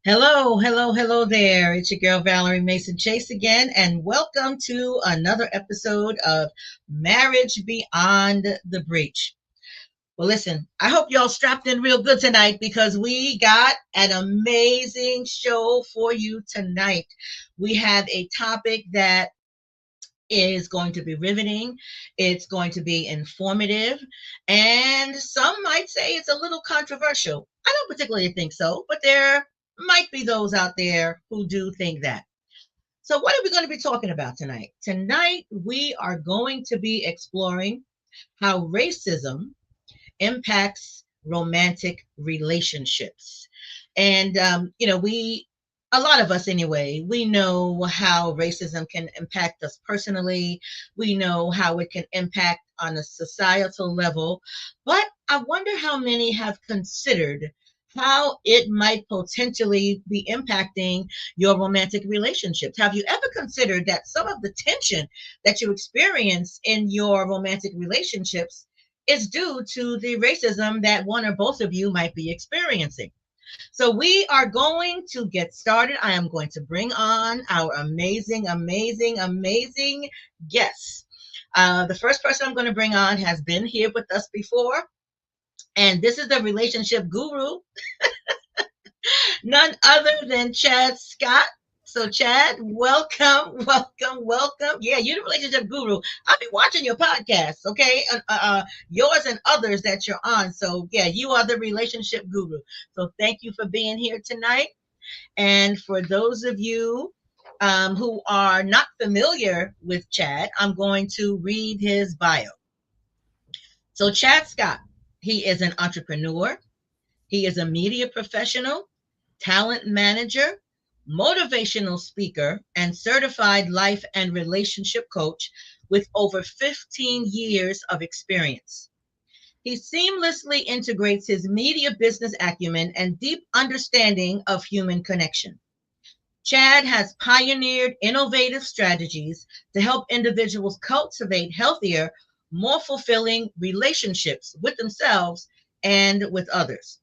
Hello, hello, hello there. It's your girl Valerie Mason-Chase again, and welcome to another episode of Marriage Beyond the Breach. Well, listen, I hope y'all strapped in real good tonight because we got an amazing show for you tonight. We have a topic that is going to be riveting, it's going to be informative, and some might say it's a little controversial. I don't particularly think so, but there might be those out there who do think that. So, what are we going to be talking about tonight? Tonight, we are going to be exploring how racism impacts romantic relationships. And, a lot of us anyway, we know how racism can impact us personally. We know how it can impact on a societal level. But I wonder how many have considered how it might potentially be impacting your romantic relationships. Have you ever considered that some of the tension that you experience in your romantic relationships is due to the racism that one or both of you might be experiencing? So we are going to get started. I am going to bring on our amazing, amazing, amazing guests. The first person I'm going to bring on has been here with us before, and this is the relationship guru, none other than Chad Scott. So, Chad, welcome, welcome, welcome. Yeah, you're the relationship guru. I'll be watching your podcasts, okay? Yours and others that you're on. So, yeah, you are the relationship guru. So, thank you for being here tonight. And for those of you who are not familiar with Chad, I'm going to read his bio. So, Chad Scott, he is an entrepreneur, he is a media professional, talent manager, motivational speaker, and certified life and relationship coach with over 15 years of experience. He seamlessly integrates his media business acumen and deep understanding of human connection. Chad has pioneered innovative strategies to help individuals cultivate healthier, more fulfilling relationships with themselves and with others.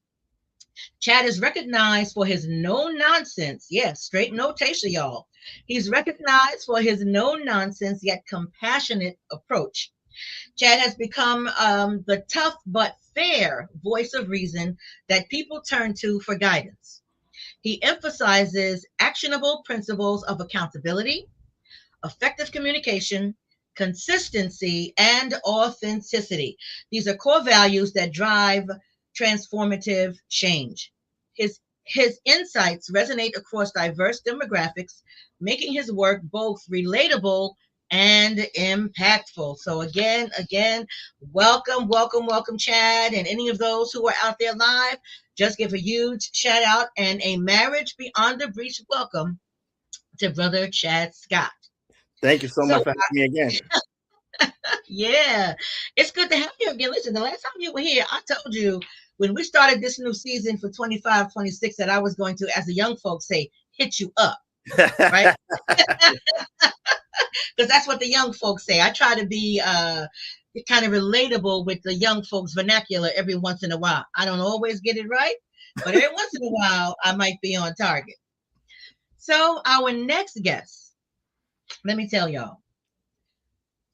Chad is recognized for his no nonsense, yes, straight notation, y'all. He's recognized for his no nonsense yet compassionate approach. Chad has become the tough but fair voice of reason that people turn to for guidance. He emphasizes actionable principles of accountability, effective communication, consistency, and authenticity. These are core values that drive transformative change. His insights resonate across diverse demographics, making his work both relatable and impactful. So again, welcome, welcome, welcome, Chad, and any of those who are out there live. Just give a huge shout out and a marriage beyond the breach welcome to Brother Chad Scott. Thank you so So much for having me again. yeah, it's good to have you again. Listen, the last time you were here, I told you when we started this new season for 25, 26 that I was going to, as the young folks say, hit you up, right? Because that's what the young folks say. I try to be kind of relatable with the young folks vernacular every once in a while. I don't always get it right, but every once in a while I might be on target. So our next guest, let me tell y'all,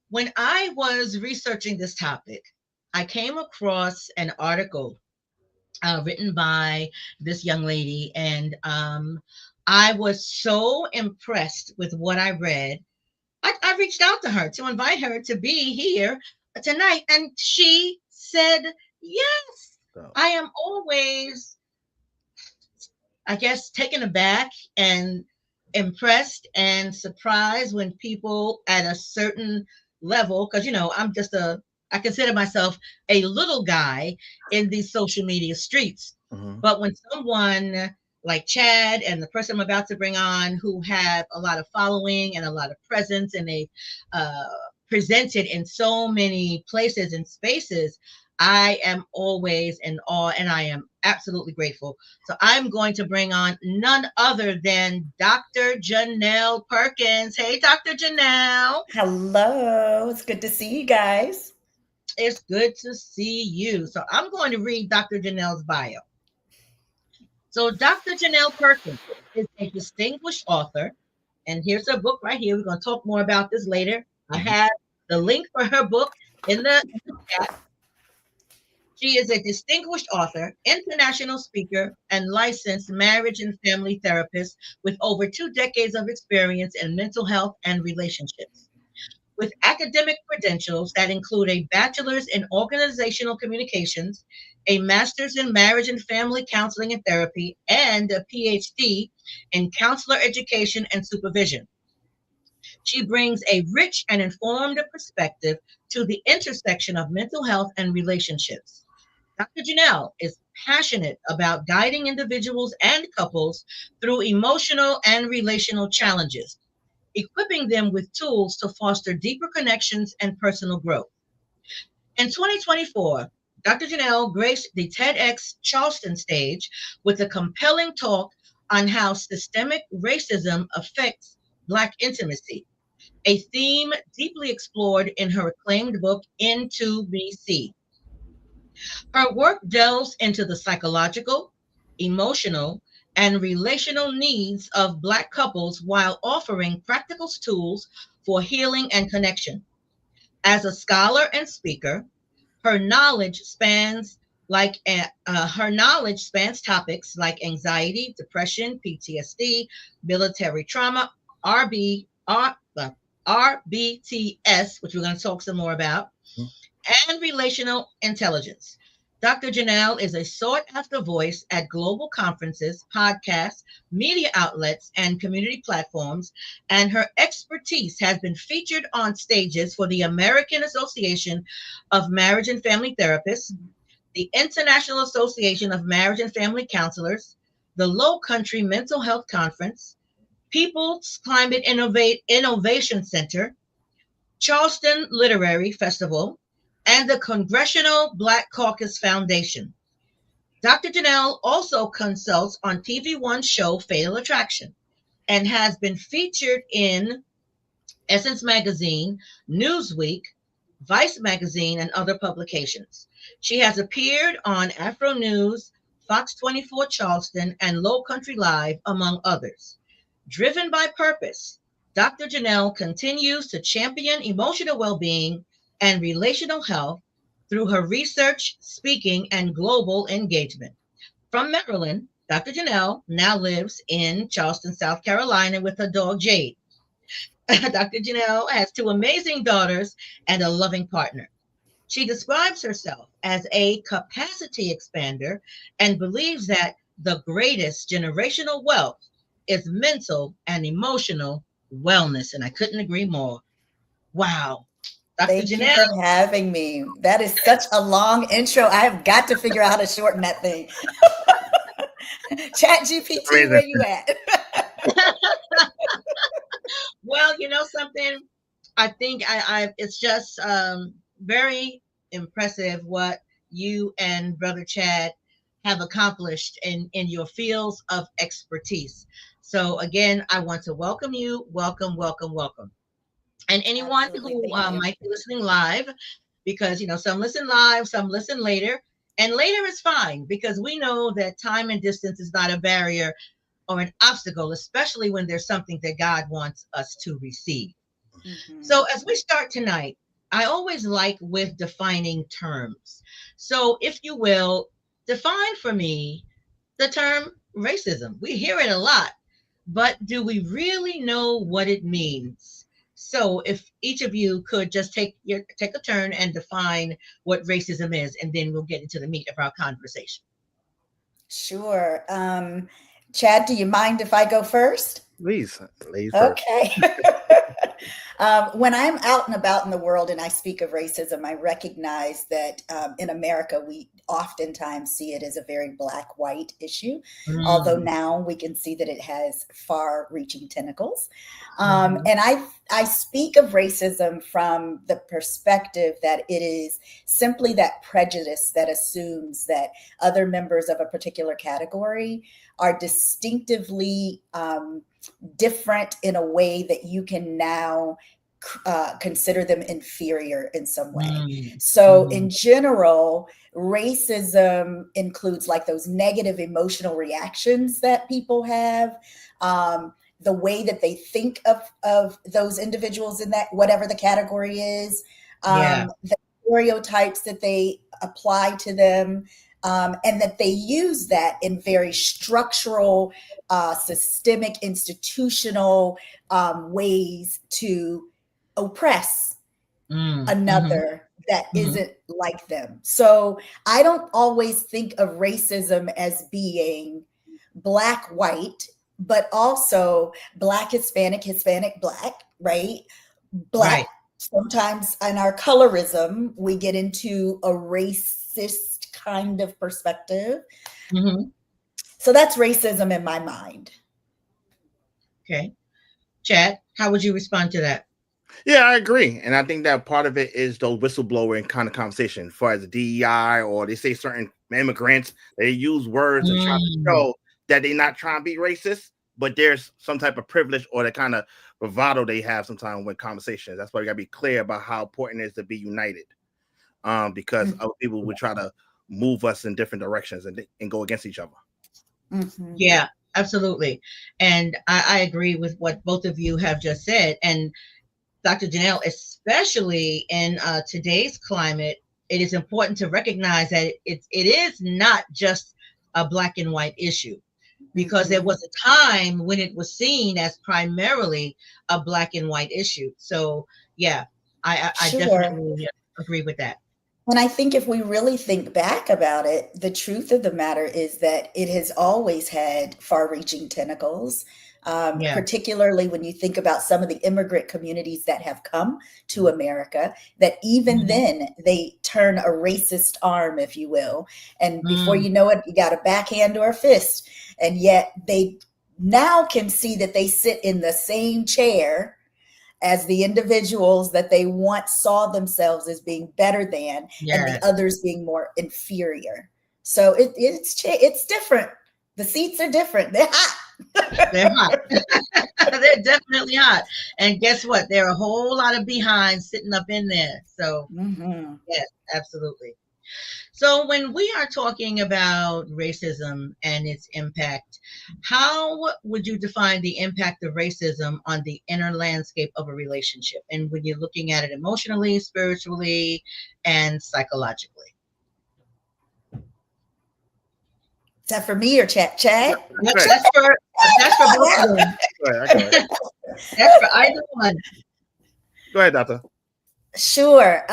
when I was researching this topic, I came across an article written by this young lady, and I was so impressed with what I read. I reached out to her to invite her to be here tonight, and she said yes. So, I am always, I guess, taken aback and impressed and surprised when people at a certain level, because I consider myself a little guy in these social media streets. mhm. But when someone like Chad and the person I'm about to bring on, who have a lot of following and a lot of presence, and they uh, presented in so many places and spaces, I am always in awe and I am absolutely grateful. So I'm going to bring on none other than Dr. Jeanelle Perkins. Hey, Dr. Jeanelle. Hello, it's good to see you guys. It's good to see you. So I'm going to read Dr. Jeanelle's bio. So Dr. Jeanelle Perkins is a distinguished author, and here's her book right here. We're going to talk more about this later. I Mhm. have the link for her book in the chat. She is a distinguished author, international speaker, and licensed marriage and family therapist with over 2 decades of experience in mental health and relationships. With academic credentials that include a bachelor's in organizational communications, a master's in marriage and family counseling and therapy, and a PhD in counselor education and supervision. She brings a rich and informed perspective to the intersection of mental health and relationships. Dr. Janelle is passionate about guiding individuals and couples through emotional and relational challenges, equipping them with tools to foster deeper connections and personal growth. In 2024, Dr. Janelle graced the TEDx Charleston stage with a compelling talk on how systemic racism affects Black intimacy, a theme deeply explored in her acclaimed book, Into BC. Her work delves into the psychological, emotional, and relational needs of Black couples while offering practical tools for healing and connection. As a scholar and speaker, her knowledge spans her knowledge spans topics like anxiety, depression, PTSD, military trauma, RB, RBTS, which we're going to talk some more about, and relational intelligence. Dr. Janelle is a sought after voice at global conferences, podcasts, media outlets, and community platforms, and her expertise has been featured on stages for the American Association of Marriage and Family Therapists, the International Association of Marriage and Family Counselors, the Low Country Mental Health Conference, People's Climate Innovation Center, Charleston Literary Festival, and the Congressional Black Caucus Foundation. Dr. Janelle also consults on TV One show Fatal Attraction and has been featured in Essence Magazine, Newsweek, Vice Magazine, and other publications. She has appeared on Afro News, Fox 24 Charleston, and Low Country Live, among others. Driven by purpose, Dr. Janelle continues to champion emotional well being and relational health through her research, speaking, and global engagement. From Maryland, Dr. Janelle now lives in Charleston, South Carolina with her dog Jade. Dr. Janelle has two amazing daughters and a loving partner. She describes herself as a capacity expander and believes that the greatest generational wealth is mental and emotional wellness. And I couldn't agree more. Wow. Dr. Thank you Janelle, for having me. That is such a long intro. I have got to figure out how to shorten that thing. Chat GPT, Amazing. where you at? well, you know something? I think it's just very impressive what you and Brother Chad have accomplished in your fields of expertise. So again, I want to welcome you. Welcome, welcome, welcome. And anyone Absolutely. who Thank you. might be listening live, because some listen live, some listen later, and later is fine because we know that time and distance is not a barrier or an obstacle, especially when there's something that God wants us to receive. Mhm. So, as we start tonight, I always like with defining terms. So, if you will, define for me the term racism. We hear it a lot, but do we really know what it means? So, if each of you could just take a turn and define what racism is, and then we'll get into the meat of our conversation. Sure. Chad, do you mind if I go first? Please, ladies first. Okay. When I'm out and about in the world and I speak of racism, I recognize that in America, we oftentimes see it as a very black-white issue, although Mm, now we can see that it has far-reaching tentacles. mhm, And I speak of racism from the perspective that it is simply that prejudice that assumes that other members of a particular category are distinctively different in a way that you can now consider them inferior in some way. Mm, So mhm. in general, racism includes like those negative emotional reactions that people have, the way that they think of those individuals in that, whatever the category is, Yeah. the stereotypes that they apply to them, and that they use that in very structural, systemic, institutional ways to oppress Mm, mhm, another that mhm. isn't like them. So I don't always think of racism as being black, white, but also black, Hispanic, Hispanic, black, right? Black, Right. sometimes in our colorism, we get into a racist kind of perspective. Mhm. So that's racism in my mind. Okay. Chad, how would you respond to that? Yeah, I agree. And I think that part of it is those whistleblower and kind of conversation. As far as the DEI, or they say certain immigrants, they use words to try to Mm, show that they're not trying to be racist, but there's some type of privilege or the kind of bravado they have sometimes with conversations. That's why we gotta be clear about how important it is to be united. Because other people would try to move us in different directions and go against each other. Mm-hmm. yeah, absolutely. And I agree with what both of you have just said. And Dr. Janelle, especially in today's climate, it is important to recognize that it is not just a black and white issue, because there Mm-hmm. was a time when it was seen as primarily a black and white issue. So, yeah, I Sure. definitely agree with that. And I think if we really think back about it, the truth of the matter is that it has always had far reaching tentacles, Yeah. particularly when you think about some of the immigrant communities that have come to America, that even Mhm. then they turn a racist arm, if you will. And before Mm, you know it, you got a backhand or a fist. And yet they now can see that they sit in the same chair as the individuals that they once saw themselves as being better than, and the yes. others being more inferior. So it's different. The seats are different. They're They're hot. hot. They're definitely hot. And guess what? There are a whole lot of behinds sitting up in there. So, Mm-hmm. yes, absolutely. So, when we are talking about racism and its impact, how would you define the impact of racism on the inner landscape of a relationship? And when you're looking at it emotionally, spiritually, and psychologically? Is that for me or Chad? Go ahead. That's for both of them. Go ahead. Go ahead. That's for either one. Go ahead, Doctor. Sure.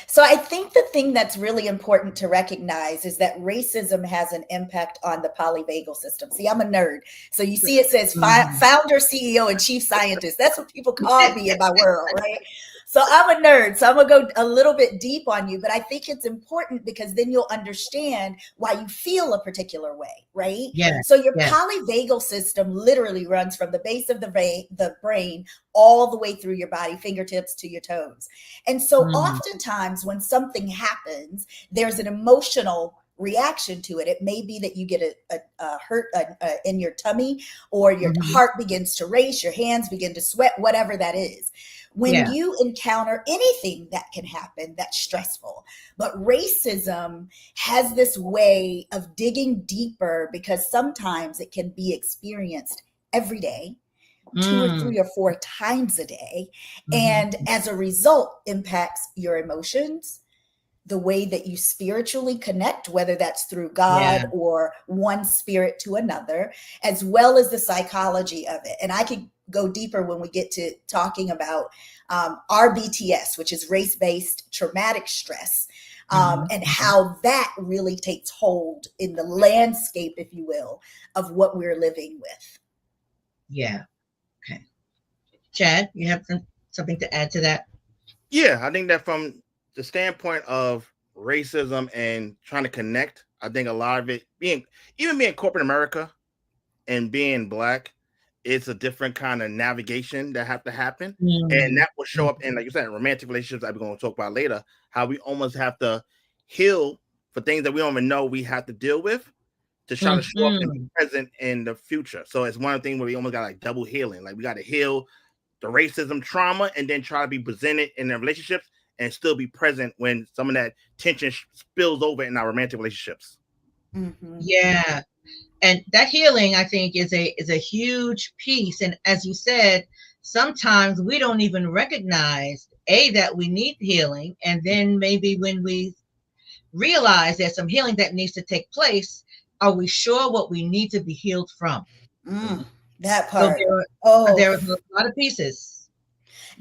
So I think the thing that's really important to recognize is that racism has an impact on the polyvagal system. See, I'm a nerd. So you see, it says Mhm. founder, CEO, and chief scientist. That's what people call me in my world, right? So I'm a nerd. So I'm going to go a little bit deep on you, but I think it's important because then you'll understand why you feel a particular way, right? Yes, So your yes. polyvagal system literally runs from the base of the brain all the way through your body, fingertips to your toes. And so Mhm. oftentimes when something happens, there's an emotional reaction to it. It may be that you get a hurt in your tummy, or your Mhm. heart begins to race, your hands begin to sweat, whatever that is. When Yeah. you encounter anything that can happen that's stressful. But racism has this way of digging deeper because sometimes it can be experienced every day, two or Mm. three or four times a day, and Mhm. as a result impacts your emotions, the way that you spiritually connect, whether that's through Yeah. God or one spirit to another, as well as the psychology of it. And I could go deeper when we get to talking about RBTS, which is race-based traumatic stress, Mhm. and Mhm. how that really takes hold in the landscape, if you will, of what we're living with. Yeah. Okay. Chad, you have something to add to that? Yeah, I think that from the standpoint of racism and trying to connect, I think a lot of it being corporate America and being black, it's a different kind of navigation that have to happen. And Mm. that will show up in, like you said, romantic relationships that we're going to talk about later, how we almost have to heal for things that we don't even know we have to deal with to try to show up and be Mhm. present in the future. So it's one of the things where we almost got like double healing. Like we got to heal the racism trauma and then try to be presented in their relationships and still be present when some of that tension spills over in our romantic relationships. Yeah. And that healing, I think, is a huge piece. And as you said, sometimes we don't even recognize that we need healing. And then maybe when we realize there's some healing that needs to take place, are we sure what we need to be healed from? That So part. there are a lot of pieces.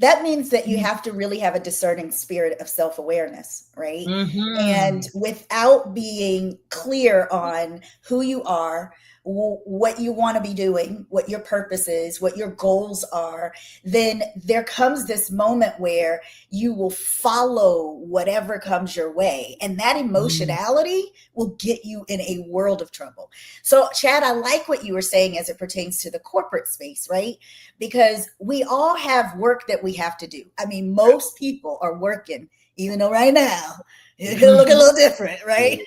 That means that you have to really have a discerning spirit of self-awareness, right? And without being clear on who you are, what you want to be doing, what your purpose is, what your goals are, then there comes this moment where you will follow whatever comes your way. And that emotionality will get you in a world of trouble. So, Chad, I like what you were saying as it pertains to the corporate space, right? Because we all have work that we have to do. I mean, most people are working, even though right now it can look a little different, right?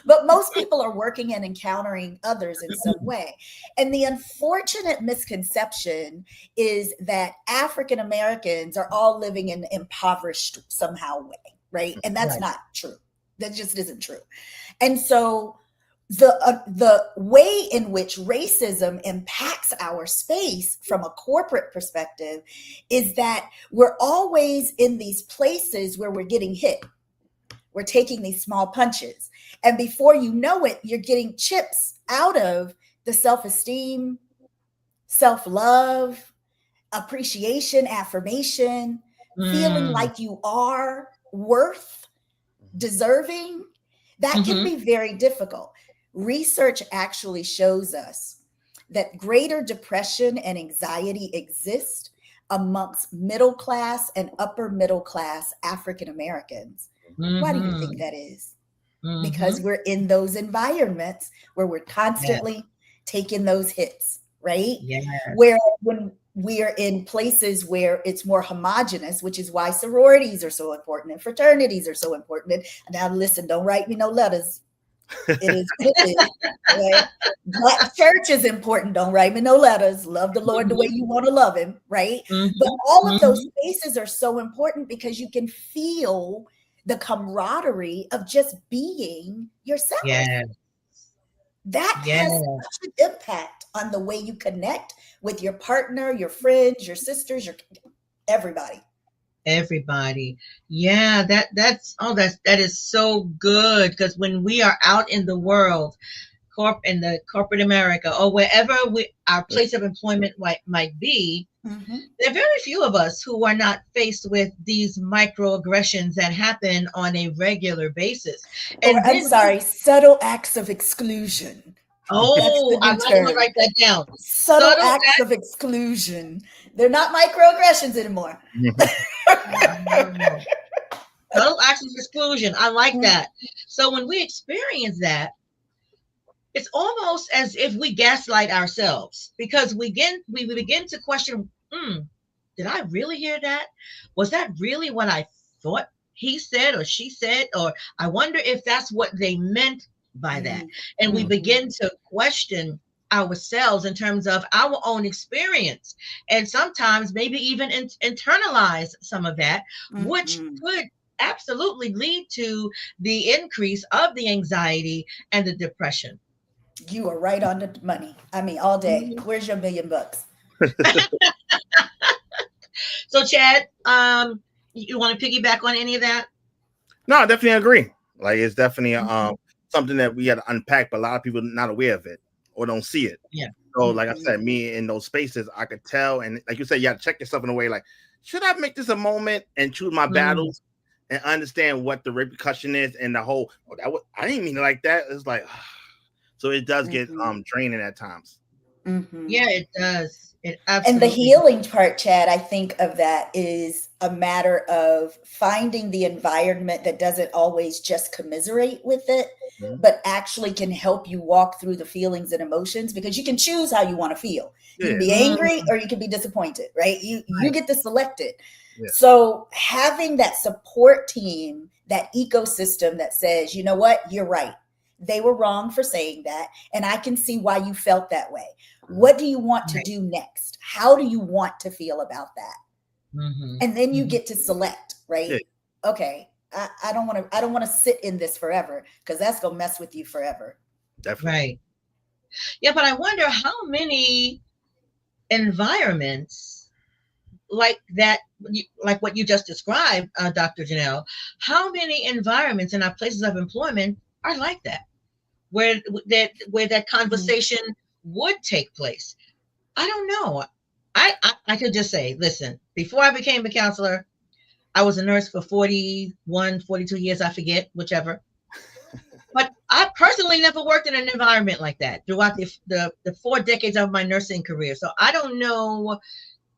But most people are working and encountering others in some way. And the unfortunate misconception is that African Americans are all living in impoverished somehow way, right? And that's not true. That just isn't true. And so the way in which racism impacts our space from a corporate perspective is that we're always in these places where we're getting hit. We're taking these small punches. And before you know it, you're getting chips out of the self-esteem, self-love, appreciation, affirmation, feeling like you are worth, deserving. That can be very difficult. Research actually shows us that greater depression and anxiety exist amongst middle class and upper middle class African Americans. Why do you think that is? Because we're in those environments where we're constantly taking those hits, right? Where when we are in places where it's more homogenous, which is why sororities are so important and fraternities are so important. And now listen, don't write me no letters. It is what it is. Right? Black church is important. Don't write me no letters. Love the Lord the way you want to love him, right? But all of those spaces are so important because you can feel the camaraderie of just being yourself. That has such an impact on the way you connect with your partner, your friends, your sisters, your everybody. Yeah, that is so good, because when we are out in the world, in the corporate America or wherever our place of employment might be, there are very few of us who are not faced with these microaggressions that happen on a regular basis. And I'm sorry, subtle acts of exclusion. Oh, I'm going to write that down. Subtle acts of exclusion. They're not microaggressions anymore. Subtle acts of exclusion. I like that. So when we experience that, it's almost as if we gaslight ourselves, because we begin to question, did I really hear that? Was that really what I thought he said or she said? Or I wonder if that's what they meant by that. And we begin to question ourselves in terms of our own experience, and sometimes maybe even internalize some of that, which could absolutely lead to the increase of the anxiety and the depression. You are right on the money. I mean, all day. Where's your $1 million? So, Chad, you want to piggyback on any of that? No, I definitely agree. Like, it's definitely something that we got to unpack, but a lot of people are not aware of it or don't see it. So, like I said, me in those spaces, I could tell, and like you said, you got to check yourself in a way. Like, should I make this a moment and choose my battles and understand what the repercussion is and the whole? I didn't mean it like that. It's like. So it does get draining at times. Yeah, it does. It absolutely. And the healing part, Chad, I think of that is a matter of finding the environment that doesn't always just commiserate with it, but actually can help you walk through the feelings and emotions, because you can choose how you want to feel. You can be angry or you can be disappointed, right? You get to select it. So having that support team, that ecosystem that says, you know what, you're right. They were wrong for saying that. And I can see why you felt that way. What do you want to do next? How do you want to feel about that? And then you get to select, right? Yeah. Okay, I don't want to sit in this forever, because that's gonna mess with you forever. Definitely. Right. Yeah, but I wonder how many environments like that, like what you just described, Dr. Jeanelle, how many environments in our places of employment are like that, where that conversation would take place? I don't know. I could just say, listen, before I became a counselor, I was a nurse for 41, 42 years, I forget, whichever. But I personally never worked in an environment like that throughout the 4 decades of my nursing career. So I don't know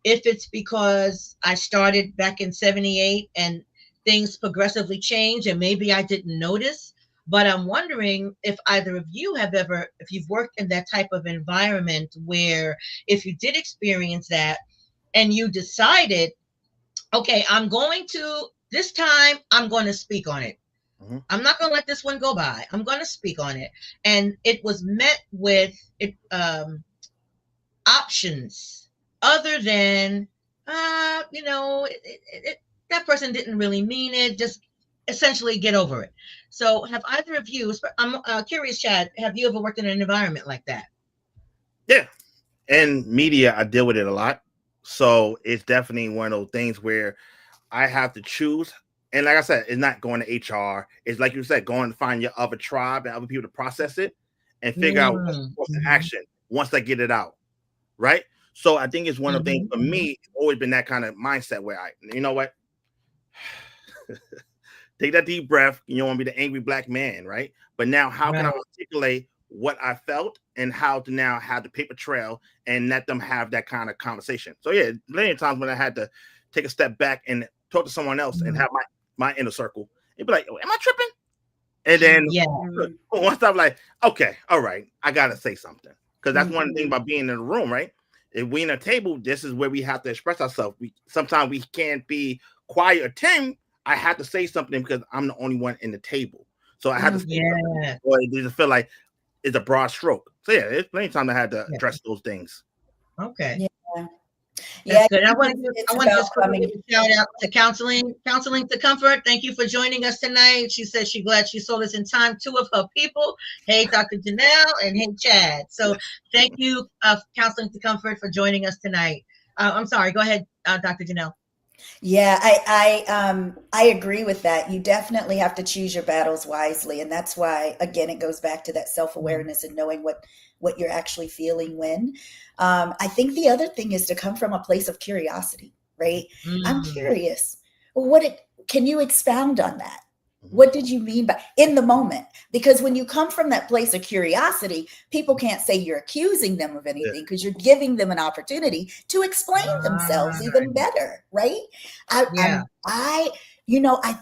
if it's because I started back in 78 and things progressively changed and maybe I didn't notice. But I'm wondering if either of you if you've worked in that type of environment where if you did experience that and you decided, okay, this time I'm going to speak on it. I'm not going to let this one go by. I'm going to speak on it. And it was met with options other than, that person didn't really mean it. Just essentially get over it. So have either of you, I'm curious, Chad, have you ever worked in an environment like that? Yeah. In media, I deal with it a lot. So it's definitely one of those things where I have to choose. And like I said, it's not going to HR. It's like you said, going to find your other tribe and other people to process it and figure out what's the action once I get it out. Right. So I think it's one of the things for me, it's always been that kind of mindset where you know what? Take that deep breath. You don't want to be the angry black man. Right. But now how can I articulate what I felt and how to now have the paper trail and let them have that kind of conversation? So yeah, many times when I had to take a step back and talk to someone else and have my inner circle, it'd be like, oh, am I tripping? And then once I'm like, okay, all right, I gotta say something. Because that's one thing about being in the room, right? If we in a table, this is where we have to express ourselves. Sometimes we can't be quiet or tame. I have to say something because I'm the only one in the table. So I have to say something, or it doesn't feel like it's a broad stroke. So yeah, it's plenty of time I had to address those things. Okay. Yeah. Good. I want to just quickly give a shout out to Counseling to Comfort. Thank you for joining us tonight. She said she's glad she saw this in time. 2 of her people. Hey, Dr. Jeanelle, and hey, Chad. So thank you, Counseling to Comfort, for joining us tonight. I'm sorry. Go ahead, Dr. Jeanelle. Yeah, I agree with that. You definitely have to choose your battles wisely. And that's why, again, it goes back to that self-awareness and knowing what you're actually feeling when. I think the other thing is to come from a place of curiosity, right? I'm curious. Can you expound on that? What did you mean by in the moment? Because when you come from that place of curiosity, people can't say you're accusing them of anything because you're giving them an opportunity to explain themselves even better, right? I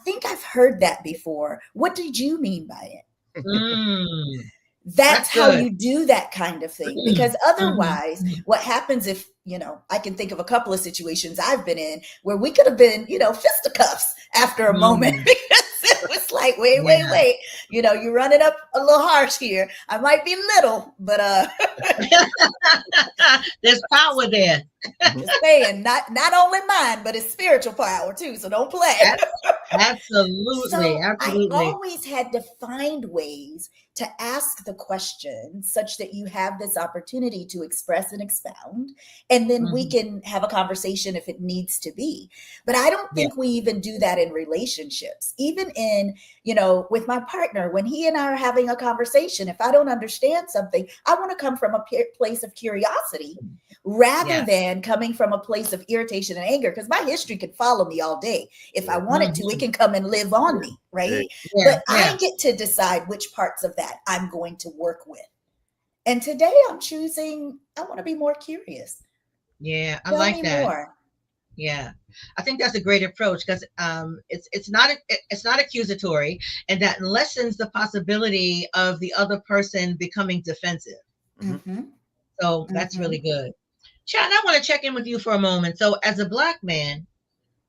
think I've heard that before. What did you mean by it? That's how you do that kind of thing, because otherwise what happens if, I can think of a couple of situations I've been in where we could have been, fisticuffs after a moment, because it was like, wait, you're running up a little harsh here. I might be little, but there's power there. Just saying, not only mine, but it's spiritual power too. So don't play. Absolutely. So absolutely. I always had to find ways to ask the question such that you have this opportunity to express and expound, and then we can have a conversation if it needs to be. But I don't think we even do that in relationships. Even in, with my partner, when he and I are having a conversation, if I don't understand something, I want to come from a place of curiosity rather than coming from a place of irritation and anger, because my history could follow me all day. If I wanted to, it can come and live on me, right? But I get to decide which parts of that I'm going to work with. And today I'm choosing, I want to be more curious. Yeah, I like that. More. Yeah, I think that's a great approach, because it's not accusatory, and that lessens the possibility of the other person becoming defensive. So that's really good. Chad, I want to check in with you for a moment. So as a Black man,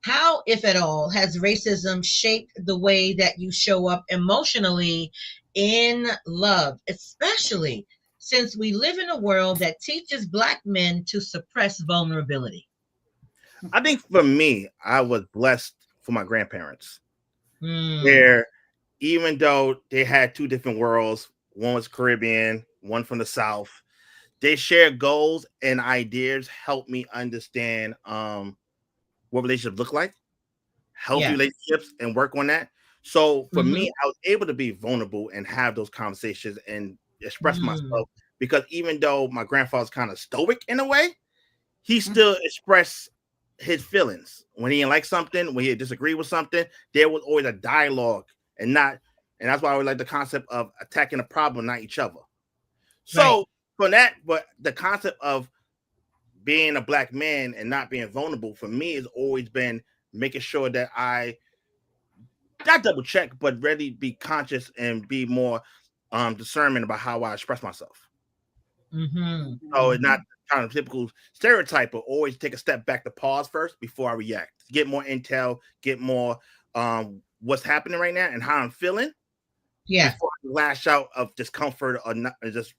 How, if at all, has racism shaped the way that you show up emotionally in love, especially since we live in a world that teaches Black men to suppress vulnerability? I think for me, I was blessed for my grandparents, Mm, where even though they had two different worlds, one was Caribbean, one from the South, they shared goals and ideas, helped me understand what relationships look like, healthy yes. relationships, and work on that. So for Mm-hmm. me, I was able to be vulnerable and have those conversations and express Mm, myself, because even though my grandfather's kind of stoic in a way, he Mhm. still expressed his feelings when he didn't like something, when he disagreed with something. There was always a dialogue, and not, and that's why I would like the concept of attacking a problem, not each other. right. So for that, but the concept of being a Black man and not being vulnerable for me has always been making sure that I not double check, but really be conscious and be more discernment about how I express myself. Mm-hmm. So it's Mhm. not kind of typical stereotype, but always take a step back to pause first before I react. Get more intel, get more what's happening right now and how I'm feeling Yeah. before I lash out of discomfort or not, or just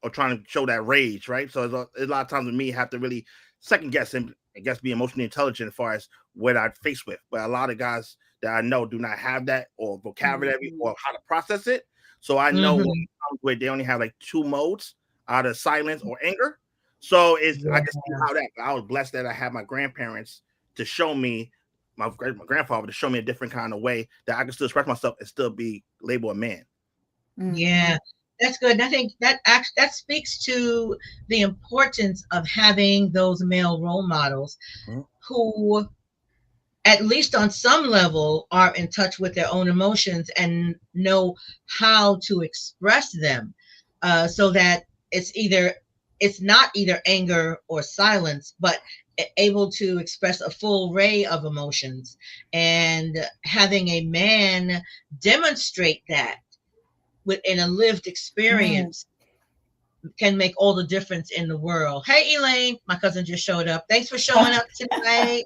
or trying to show that rage, right? So a lot of times with me, have to really second guess and I guess be emotionally intelligent as far as what I face with. But a lot of guys that I know do not have that or vocabulary Mhm. or how to process it. So I know what Mm-hmm. comes with they only have like two modes, either silence or anger. So it's I Yeah. can see how that I was blessed that I had my grandparents to show me my grandfather to show me a different kind of way that I can still express myself and still be labeled a man. Yeah. Mhm. That's good. And I think that speaks to the importance of having those male role models Mhm. who, at least on some level, are in touch with their own emotions and know how to express them, so that it's not either anger or silence, but able to express a full array of emotions. And having a man demonstrate that within a lived Mhm. experience can make all the difference in the world. Hey, Elaine, my cousin just showed up. Thanks for showing up tonight.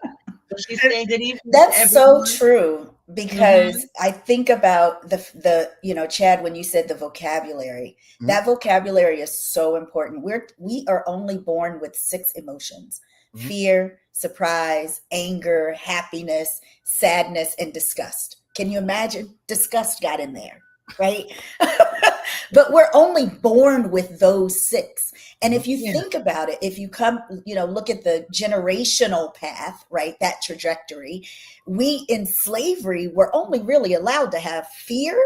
So she's saying good evening to That's so everyone. true Mm-hmm. because I think about the Chad, when you said the vocabulary, Mhm. that vocabulary is so important. We are only born with six emotions: Mhm. fear, surprise, anger, happiness, sadness, and disgust. Can you imagine? Disgust got in there, right? But we're only born with those six. And Mhm. if you Yeah. think about it, if you come, look at the generational path, right? That trajectory, we in slavery were only really allowed to have fear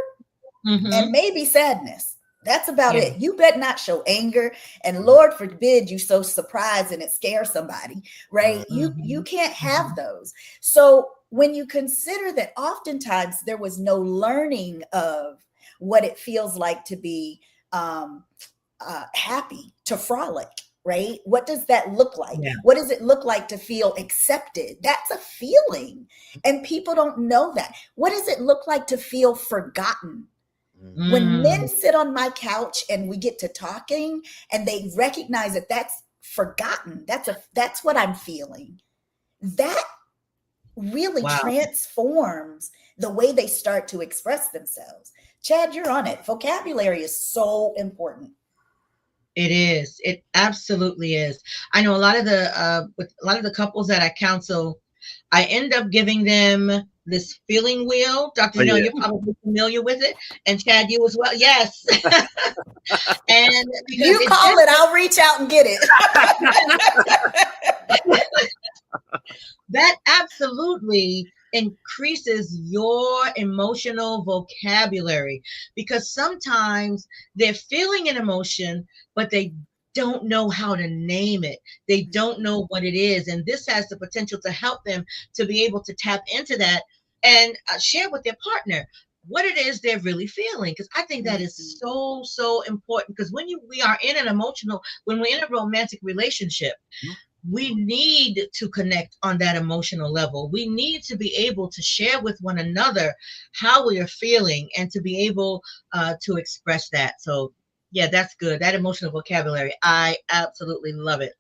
and Mm-hmm. maybe sadness. That's about Yeah. it. You better not show anger, and Lord forbid you so surprised and it scares somebody, right? You Mm-hmm. can't have Mm-hmm. those. So when you consider that oftentimes there was no learning of what it feels like to be um, happy, to frolic, right? What does that look like? Yeah. What does it look like to feel accepted? That's a feeling. And people don't know that. What does it look like to feel forgotten? Mhm. When Mm. men sit on my couch and we get to talking and they recognize that that's forgotten, that's what I'm feeling. That really Wow. transforms the way they start to express themselves. Chad, you're on it. Vocabulary is so important. It is. It absolutely is. I know a lot of the with a lot of the couples that I counsel, I end up giving them this feeling wheel. Dr. Oh Janelle, yeah. you're probably familiar with it, and Chad, you as well. Yes. And because You it call it, I'll reach out and get it. that absolutely increases your emotional vocabulary, because sometimes they're feeling an emotion, but they don't know how to name it. They don't know what it is. And this has the potential to help them to be able to tap into that and share with their partner what it is they're really feeling. Because I think that is Mhm. so, so important. Because we are in an emotional, when we're in a romantic relationship, Mhm. we need to connect on that emotional level. We need to be able to share with one another how we are feeling and to be able to express that. So, yeah, that's good. That emotional vocabulary, I absolutely love it.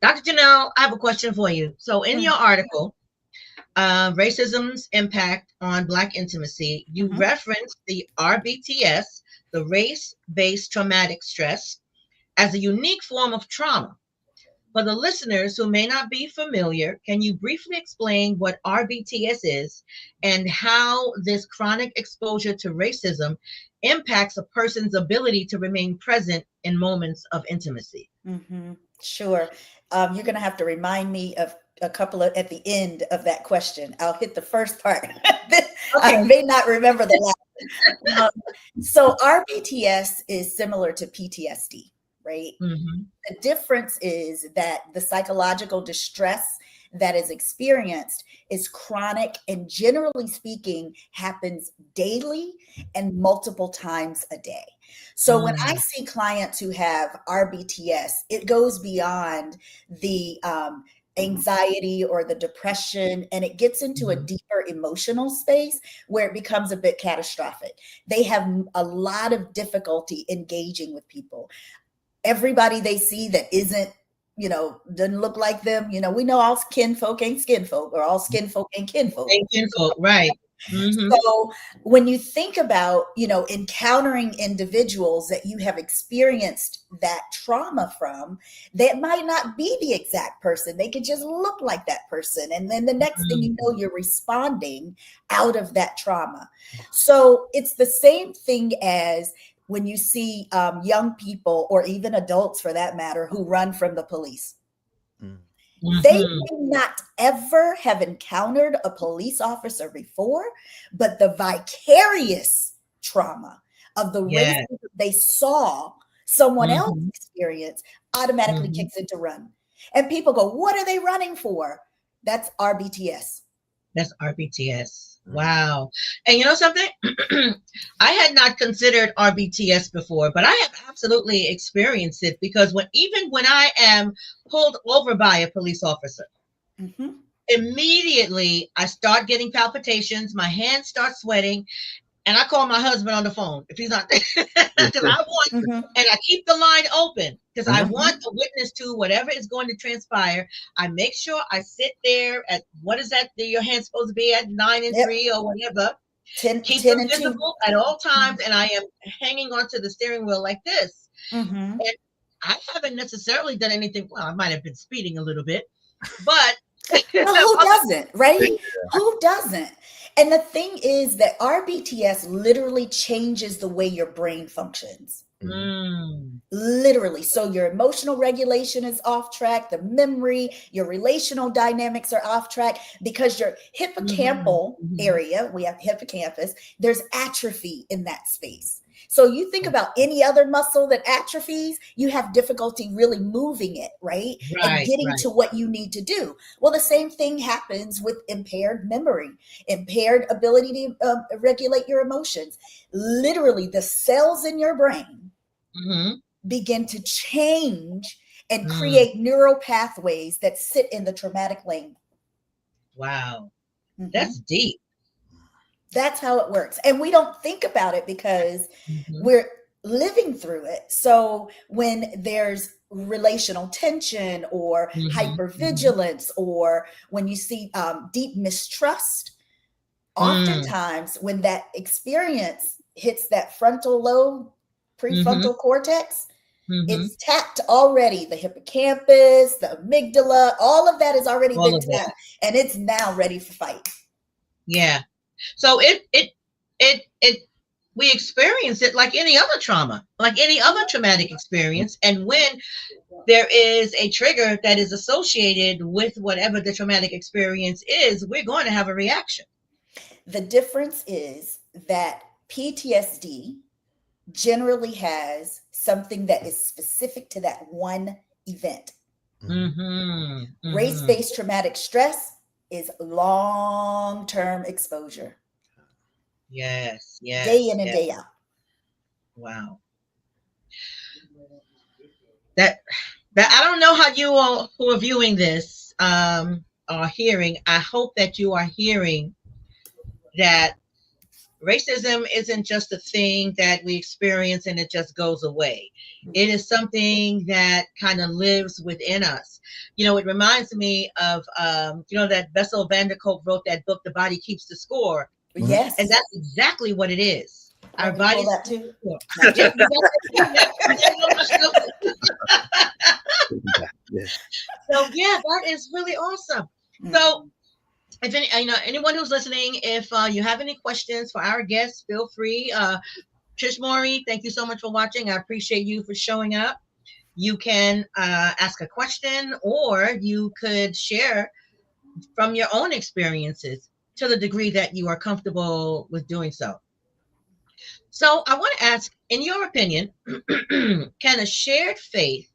Dr. Janelle, I have a question for you. So, in your Mhm. article, Racism's impact on Black intimacy. You referenced the RBTS, the race-based traumatic stress, as a unique form of trauma. For the listeners who may not be familiar, can you briefly explain what RBTS is and how this chronic exposure to racism impacts a person's ability to remain present in moments of intimacy? Sure. You're going to have to remind me of a couple of at the end of that question. I'll hit the first part. I may not remember the last. So RBTS is similar to PTSD, right? The difference is that the psychological distress that is experienced is chronic and, generally speaking, happens daily and multiple times a day. So when I see clients who have RBTS, it goes beyond the anxiety or the depression, and it gets into a deeper emotional space where it becomes a bit catastrophic. They have a lot of difficulty engaging with people. Everybody they see that isn't, doesn't look like them, we know all kinfolk ain't skinfolk, or all skinfolk ain't kinfolk. Ain't kinfolk, right. So when you think about, encountering individuals that you have experienced that trauma from, that might not be the exact person. They could just look like that person. And then the next thing you know, you're responding out of that trauma. So it's the same thing as when you see young people, or even adults for that matter, who run from the police. They may not ever have encountered a police officer before, but the vicarious trauma of the racism they saw someone else experience automatically kicks into run. And people go, what are they running for? That's RBTS. That's RBTS. Wow. And you know something? I had not considered RBTS before, but I have absolutely experienced it, because even when I am pulled over by a police officer, immediately I start getting palpitations, my hands start sweating, and I call my husband on the phone if he's not there. Because I want, and I keep the line open because I want to witness to whatever is going to transpire. I make sure I sit there at, what is that your hand's supposed to be at, 9 and 3 or whatever. Keep them visible at all times, and I am hanging onto the steering wheel like this. And I haven't necessarily done anything. Well, I might have been speeding a little bit, but well, who doesn't, right? Who doesn't? And the thing is that RBTS literally changes the way your brain functions. Literally. So your emotional regulation is off track, the memory, your relational dynamics are off track, because your hippocampal area, we have hippocampus, there's atrophy in that space. So you think about any other muscle that atrophies, you have difficulty really moving it, right? And getting to what you need to do. Well, the same thing happens with impaired memory, impaired ability to regulate your emotions. Literally, the cells in your brain begin to change and create neural pathways that sit in the traumatic lane. Wow. That's deep. That's how it works. And we don't think about it because we're living through it. So when there's relational tension or hypervigilance, or when you see deep mistrust, oftentimes when that experience hits that frontal lobe, prefrontal cortex, it's tapped already. The hippocampus, the amygdala, all of that has already been tapped, and it's now ready for fight. Yeah. So we experience it like any other trauma, like any other traumatic experience. And when there is a trigger that is associated with whatever the traumatic experience is, we're going to have a reaction. The difference is that PTSD generally has something that is specific to that one event. Race-based traumatic stress is long-term exposure. Yes. Day in and day out. Wow. That I don't know how you all who are viewing this are hearing. I hope that you are hearing that racism isn't just a thing that we experience and it just goes away. It is something that kind of lives within us. It reminds me of, that Bessel van der Kolk wrote that book, The Body Keeps the Score. Yes. And that's exactly what it is. Our bodies. bodies. That too. So yeah, that is really awesome. So if anyone who's listening, if you have any questions for our guests, feel free. Trish Maury, thank you so much for watching. I appreciate you for showing up. You can ask a question, or you could share from your own experiences to the degree that you are comfortable with doing so. So I want to ask, in your opinion, can a shared faith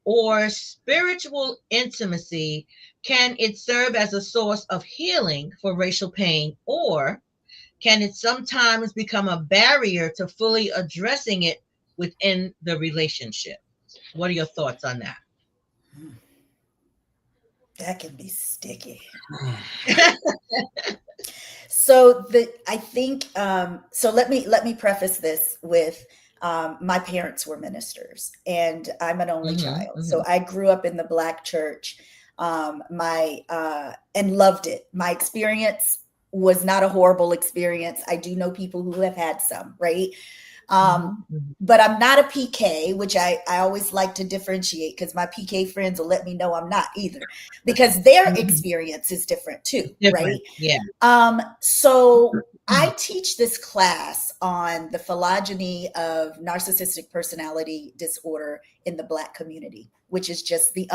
or spiritual intimacy, can it serve as a source of healing for racial pain, or can it sometimes become a barrier to fully addressing it within the relationship? What are your thoughts on that? That can be sticky. So I think so. Let me preface this with my parents were ministers, and I'm an only child. So I grew up in the Black church, and loved it. My experience was not a horrible experience. I do know people who have had some, right? But I'm not a PK, which I always like to differentiate, because my PK friends will let me know I'm not either, because their experience is different too, right? Yeah. So I teach this class on the phylogeny of narcissistic personality disorder in the Black community, which is just the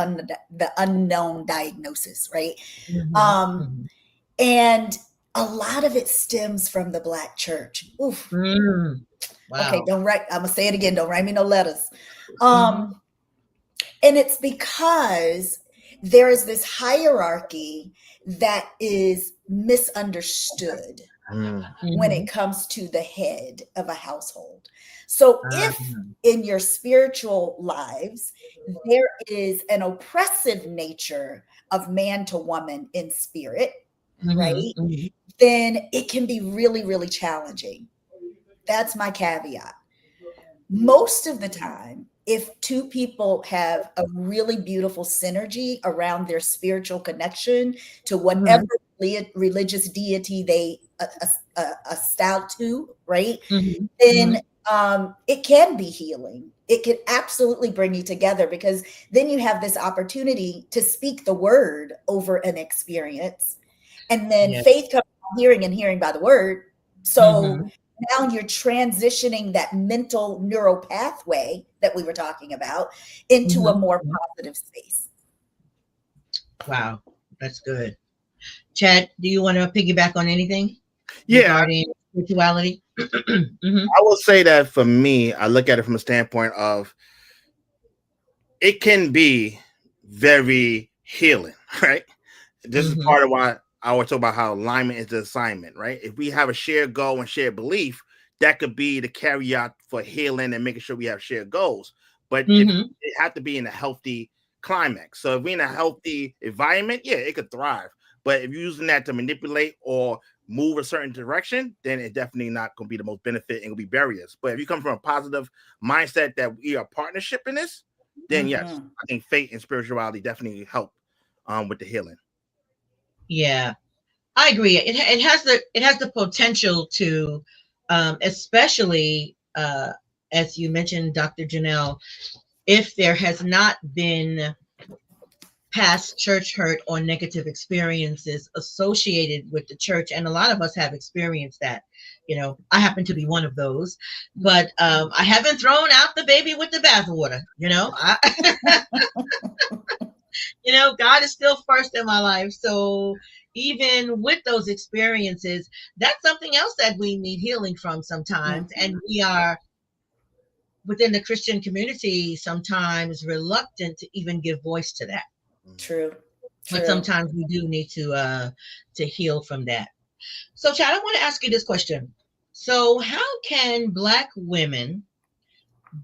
unknown diagnosis, right? And a lot of it stems from the Black church. Oof. Wow. Okay, I'm gonna say it again. Don't write me no letters. And it's because there is this hierarchy that is misunderstood when it comes to the head of a household. So if in your spiritual lives, there is an oppressive nature of man to woman in spirit, right? Then it can be really, really challenging. That's my caveat. Most of the time, if two people have a really beautiful synergy around their spiritual connection to whatever religious deity they espouse to, right? Then it can be healing. It can absolutely bring you together, because then you have this opportunity to speak the word over an experience. And then faith comes from hearing, and hearing by the word. So now you're transitioning that mental neural pathway that we were talking about into a more positive space. Wow, that's good. Chad, do you want to piggyback on anything regarding spirituality? I will say that for me, I look at it from a standpoint of it can be very healing, right? This is part of why I always talk about how alignment is the assignment, right? If we have a shared goal and shared belief, that could be the carry out for healing and making sure we have shared goals. But it has to be in a healthy climax. So if we're in a healthy environment, yeah, it could thrive. But if you're using that to manipulate or move a certain direction, then it's definitely not going to be the most benefit, and it'll be barriers. But if you come from a positive mindset that we are partnership in this, then yes, I think faith and spirituality definitely help with the healing. Yeah, I agree. It has the potential to, especially as you mentioned, Dr. Jeanelle, if there has not been past church hurt or negative experiences associated with the church, and a lot of us have experienced that. I happen to be one of those, but I haven't thrown out the baby with the bathwater. God is still first in my life. So even with those experiences, that's something else that we need healing from sometimes. And we are, within the Christian community, sometimes reluctant to even give voice to that. True. But sometimes we do need to heal from that. So, Chad, I want to ask you this question. So how can Black women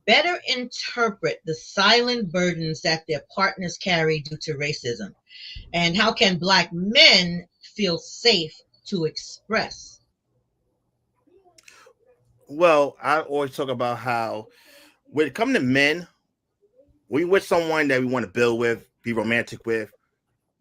better interpret the silent burdens that their partners carry due to racism? And how can Black men feel safe to express? Well, I always talk about how when it comes to men, we with someone that we want to build with, be romantic with,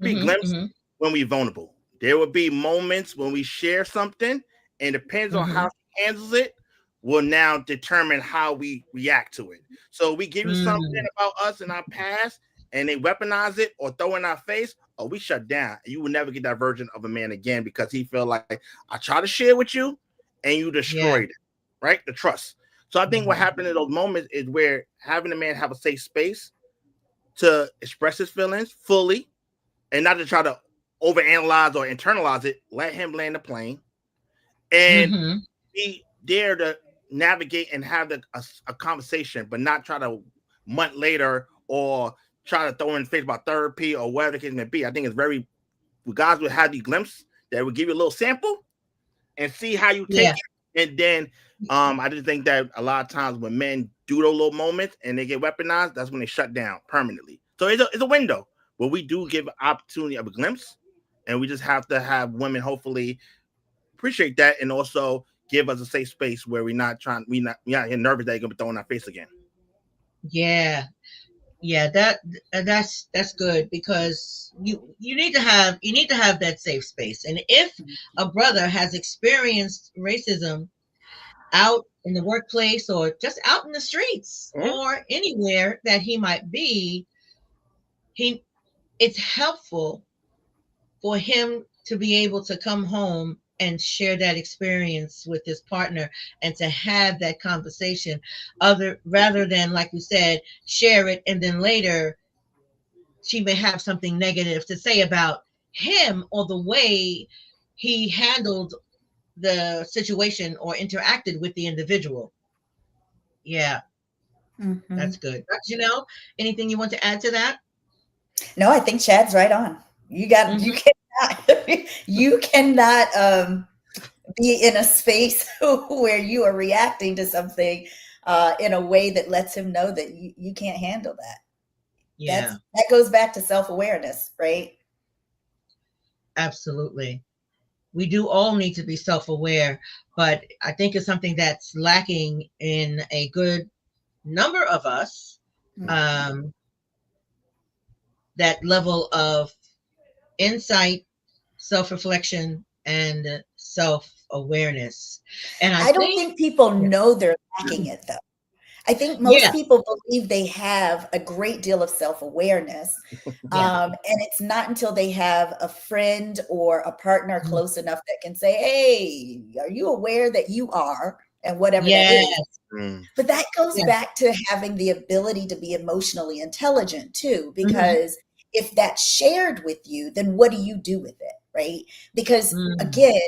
be glimpsed Mm-hmm. when we vulnerable. There will be moments when we share something, and depends on Mm-hmm. how she handles it, will now determine how we react to it. So we give you something Mm, about us in our past, and they weaponize it or throw in our face, or we shut down. You will never get that version of a man again because he feel like I try to share with you, and you yeah. destroyed it, right? The trust. So I think what Mhm. happened in those moments is where having a man have a safe space to express his feelings fully and not to try to overanalyze or internalize it. Let him land the plane and Mhm. be there to navigate and have a conversation, but not try to month later or try to throw in the face about therapy or whatever the case may be. I think it's very, guys will have these glimpses that will give you a little sample and see how you take Yeah. it. And then I just think that a lot of times when men do those little moments and they get weaponized, that's when they shut down permanently. So it's a window, but we do give opportunity of a glimpse, and we just have to have women hopefully appreciate that and also give us a safe space where we're not nervous that you're gonna be thrown in our face again. Yeah. Yeah. That's good because you need to have that safe space. And if a brother has experienced racism out in the workplace or just out in the streets Mhm. or anywhere that he might be, he it's helpful for him to be able to come home and share that experience with his partner and to have that conversation other rather than like you said share it and then later she may have something negative to say about him or the way he handled the situation or interacted with the individual. Yeah, Mhm. that's good. Janelle, anything you want to add to that? No, I think Chad's right on. You Hmm. cannot you cannot be in a space where you are reacting to something in a way that lets him know that you can't handle that. Yeah, That goes back to self-awareness, right? absolutely. We do all need to be self-aware, but I think it's something that's lacking in a good number of us. Mhm. Um, that level of insight, self-reflection, and self-awareness. And I I don't think, think people yeah, know they're lacking it though. I think most yeah, people believe they have a great deal of self-awareness, yeah. and it's not until they have a friend or a partner close enough that can say, "Hey, are you aware that you are?" and whatever that is. Yes, Mm. But that goes yeah. back to having the ability to be emotionally intelligent too, Hmm. because if that's shared with you, then what do you do with it, right? Because Mm, again,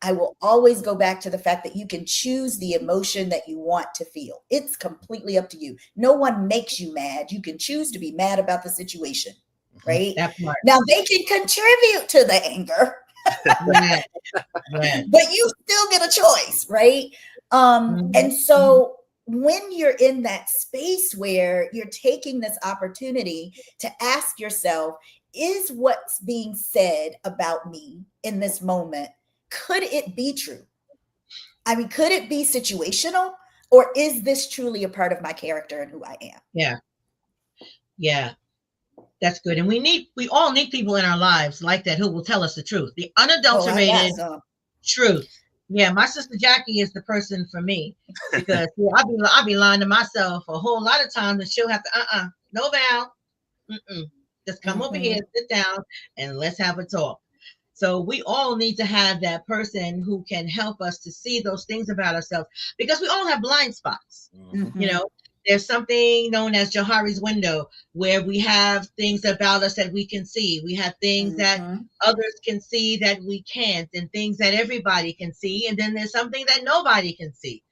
I will always go back to the fact that you can choose the emotion that you want to feel. It's completely up to you. No one makes you mad. You can choose to be mad about the situation, right? that part. Now they can contribute to the anger, Yeah, right. but you still get a choice, right? Mhm, And mhm. so when you're in that space where you're taking this opportunity to ask yourself, is what's being said about me in this moment, could it be true? I mean, could it be situational? Or is this truly a part of my character and who I am? Yeah, yeah. That's good. And we all need people in our lives like that who will tell us the truth, the Oh, I got unadulterated some. truth. Yeah, my sister Jackie is the person for me because yeah, I'll be lying to myself a whole lot of times, and she'll have to no Val, mm-mm. Just come over here, Hmm. sit down, and let's have a talk. So we all need to have that person who can help us to see those things about ourselves because we all have blind spots. Mhm. You Hmm. know, there's something known as Johari's window where we have things about us that we can see. We have things that Hmm. others can see that we can't, and things that everybody can see. And then there's something that nobody can see.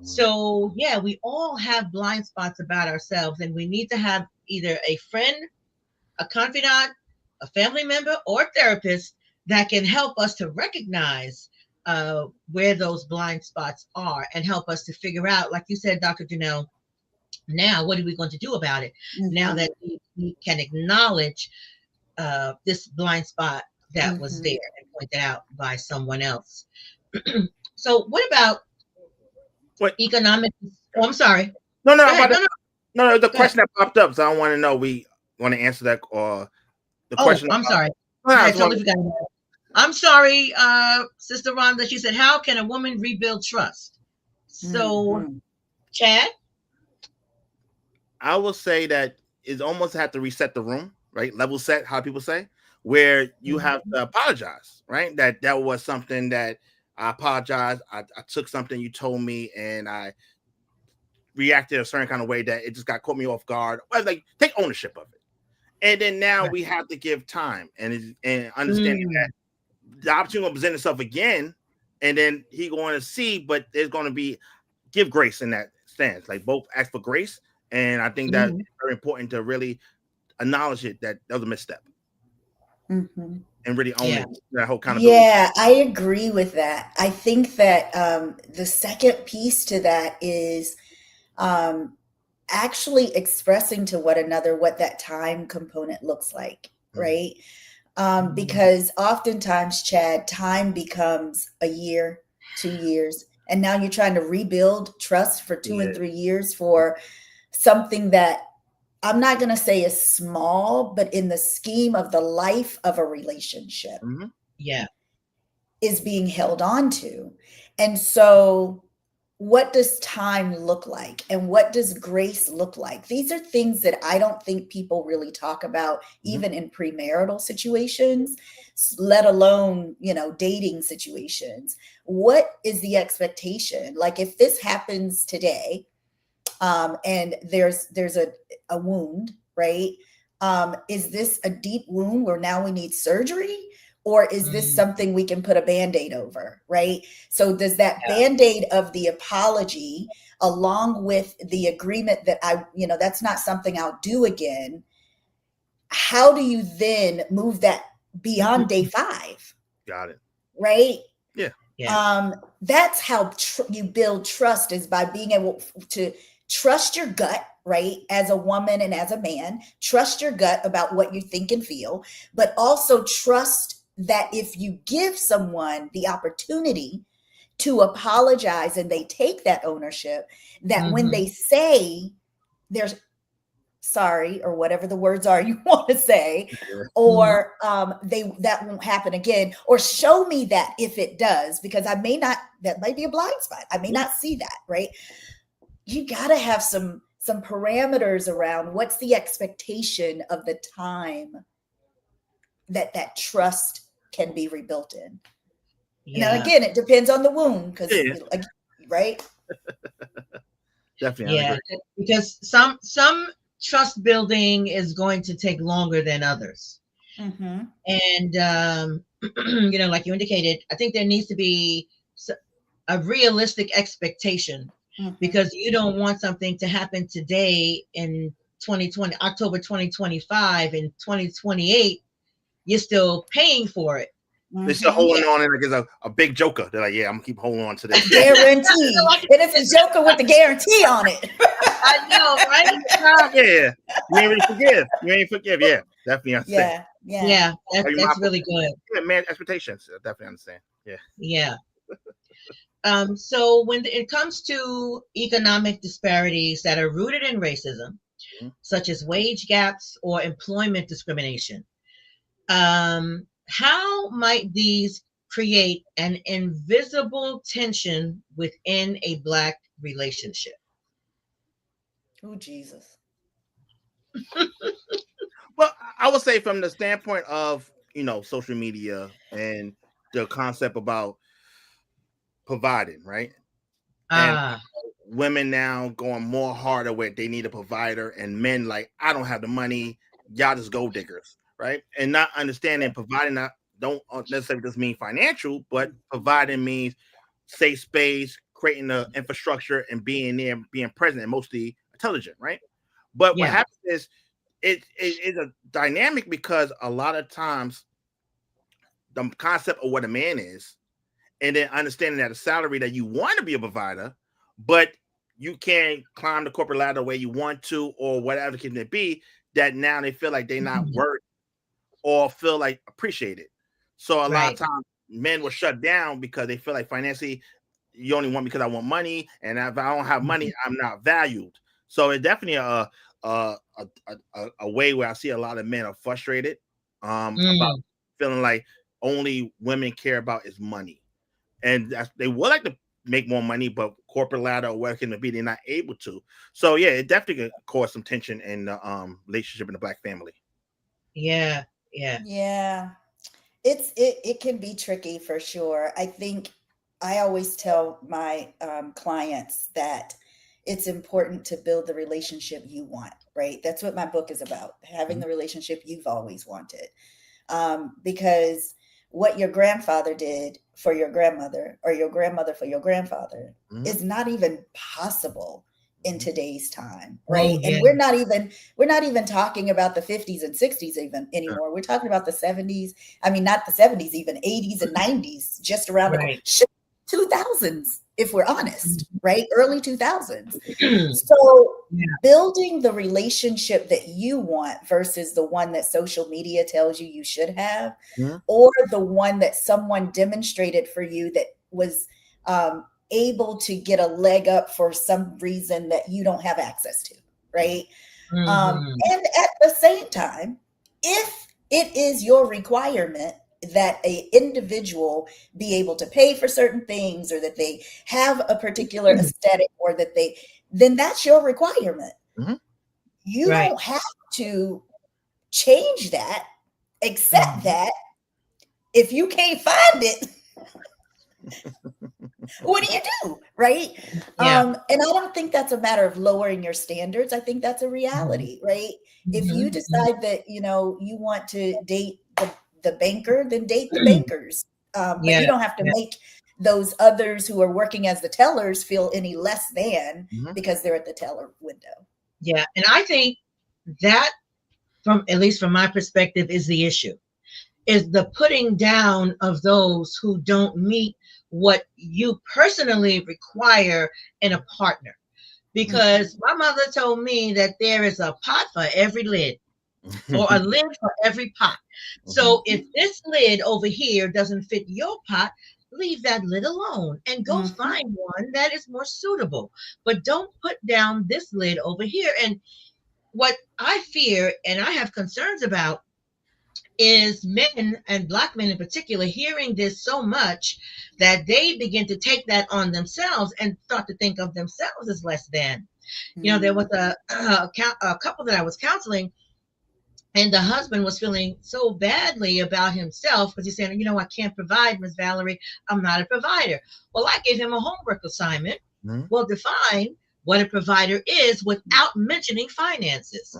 So, yeah, we all have blind spots about ourselves, and we need to have either a friend, a confidant, a family member, or therapist that can help us to recognize where those blind spots are and help us to figure out, like you said, Dr. Janelle, now what are we going to do about it now Hmm. that we can acknowledge this blind spot that was there Hmm. and pointed out by someone else. So what about What? Economic. Oh, I'm sorry. No, no, Go ahead. no. The Go ahead. question that popped up, so I want to know. We want to answer that, or the Oh, question I'm about. sorry. No, I I just want totally forgot. I'm sorry, Sister Rhonda. She said, "How can a woman rebuild trust?" So, Mhm. Chad. I will say that it's almost have to reset the room, right? Level set, how people say, where you have Mhm. to apologize, right? That was something that I apologize. I took something you told me and I reacted a certain kind of way that it just got caught me off guard. Like take ownership of it. And then now Right. we have to give time and understanding Mm. that the opportunity will present itself again, and then he going to see, but there's going to be give grace in that stance. Like both ask for grace, and I think that Mhm. it's very important to really acknowledge it that was a misstep Mhm. and really own Yeah. it. That whole accountability. Yeah, I agree with that. I think that the second piece to that is um, actually expressing to one another what that time component looks like, Mhm. right? Mhm. Because oftentimes, Chad, time becomes a year, 2 years, and now you're trying to rebuild trust for two Yeah. and 3 years for something that I'm not going to say is small, but in the scheme of the life of a relationship Mm-hmm. Yeah. is being held on to. And so, what does time look like? And what does grace look like? These are things that I don't think people really talk about, Mm-hmm. even in premarital situations, let alone, dating situations. What is the expectation? Like, if this happens today, and there's a wound, right? Is this a deep wound where now we need surgery? Or is this Mhm. something we can put a band-aid over, right? So does that Yeah. band-aid of the apology, along with the agreement that that's not something I'll do again, how do you then move that beyond day 5, Got it. right? Yeah. Yeah. That's how you build trust, is by being able to trust your gut, right? As a woman and as a man, trust your gut about what you think and feel, but also trust that if you give someone the opportunity to apologize and they take that ownership, that when Mhm. they say they're sorry or whatever the words are you want to say, Yeah. Mhm. or that won't happen again, or show me that if it does, because that might be a blind spot, I may not see that, right? You got to have some parameters around what's the expectation of the time that trust can be rebuilt in. Now Yeah. again, it depends on the wound, because Yeah. right. Definitely, I Yeah. agree. Because some trust building is going to take longer than others. Mm-hmm. And like you indicated, I think there needs to be a realistic expectation, Mm-hmm. because you don't want something to happen today in 2020, October 2025, and 2028 you're still paying for it. They're still Mm-hmm. holding Yeah. on, and like it's a big joker. They're like, yeah, I'm gonna keep holding on to this. Yeah. Guaranteed, and it's a joker with the guarantee on it. I know, right? Yeah. You ain't really forgive. You ain't forgive. Yeah. Definitely understand. Yeah, yeah. Yeah, Are you that's mindful? really good. Yeah, man, expectations. I definitely understand. Yeah. Yeah. So when it comes to economic disparities that are rooted in racism, Mhm. such as wage gaps or employment discrimination, how might these create an invisible tension within a Black relationship? Oh, Jesus. Well, I would say from the standpoint of social media and the concept about providing, right? And Ah, women now going more harder with they need a provider, and men like I don't have the money, y'all just gold diggers, right? And not understanding providing that don't necessarily just mean financial, but providing means safe space, creating the infrastructure, and being there, being present, and mostly intelligent, right? But what yeah. happens is it's a dynamic because a lot of times the concept of what a man is, and then understanding that a salary that you want to be a provider, but you can't climb the corporate ladder the way you want to, or whatever the case may be, that now they feel like they're not Mhm. worth or feel like appreciated. So a lot of Right. times men will shut down because they feel like financially you only want me because I want money, and if I don't have money, I'm not valued. So it's definitely a way where I see a lot of men are frustrated about feeling like only women care about is money, and they would like to make more money, but corporate ladder or where can it be, they're not able to. So yeah, it definitely could cause some tension in the relationship in the Black family. Yeah. It can be tricky for sure. I think I always tell my clients that it's important to build the relationship you want, right? That's what my book is about, having the relationship you've always wanted. Because what your grandfather did for your grandmother or your grandmother for your grandfather is not even possible in today's time, right? And we're not even talking about the 50s and 60s even anymore. We're talking about the 70s. I mean, not the 70s, even 80s and 90s, just around the 2000s, if we're honest, right? Early 2000s. So building the relationship that you want versus the one that social media tells you should have, or the one that someone demonstrated for you that was able to get a leg up for some reason that you don't have access to, right? And at the same time, if it is your requirement that an individual be able to pay for certain things, or that they have a particular aesthetic, or that then that's your requirement. You don't have to change that, except that if you can't find it, what do you do, right? And I don't think that's a matter of lowering your standards. I think that's a reality, right? If you decide that, you want to date the banker, then date the bankers. But you don't have to make those others who are working as the tellers feel any less than because they're at the teller window. Yeah. And I think that, at least from my perspective, is the issue, is the putting down of those who don't meet what you personally require in a partner. Because my mother told me that there is a pot for every lid, or a lid for every pot. So if this lid over here doesn't fit your pot, leave that lid alone and go find one that is more suitable. But don't put down this lid over here. And what I fear and I have concerns about is men, and Black men in particular, hearing this so much that they begin to take that on themselves and start to think of themselves as less than. There was a couple that I was counseling, and the husband was feeling so badly about himself because he's saying, I can't provide, Miss Valerie. I'm not a provider. Well, I gave him a homework assignment. Well, define what a provider is without mentioning finances.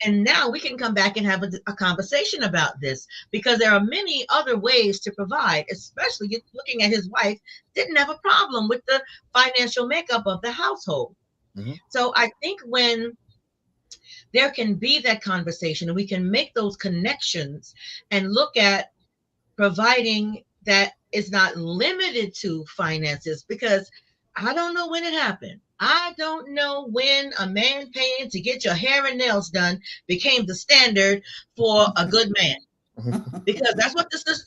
And now we can come back and have a conversation about this, because there are many other ways to provide, especially looking at his wife didn't have a problem with the financial makeup of the household. So I think when there can be that conversation and we can make those connections and look at providing that is not limited to finances, because I don't know when it happened. I don't know when a man paying to get your hair and nails done became the standard for a good man. Because that's what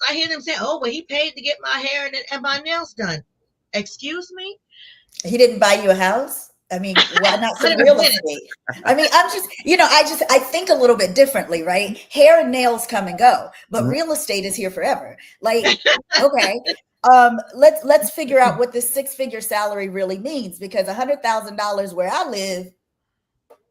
I hear them say, oh, well, he paid to get my hair and my nails done. Excuse me? He didn't buy you a house? I mean, why not some real estate? I mean, I think a little bit differently, right? Hair and nails come and go, but real estate is here forever. Like, okay. Let's figure out what this 6-figure salary really means, because $100,000 where I live,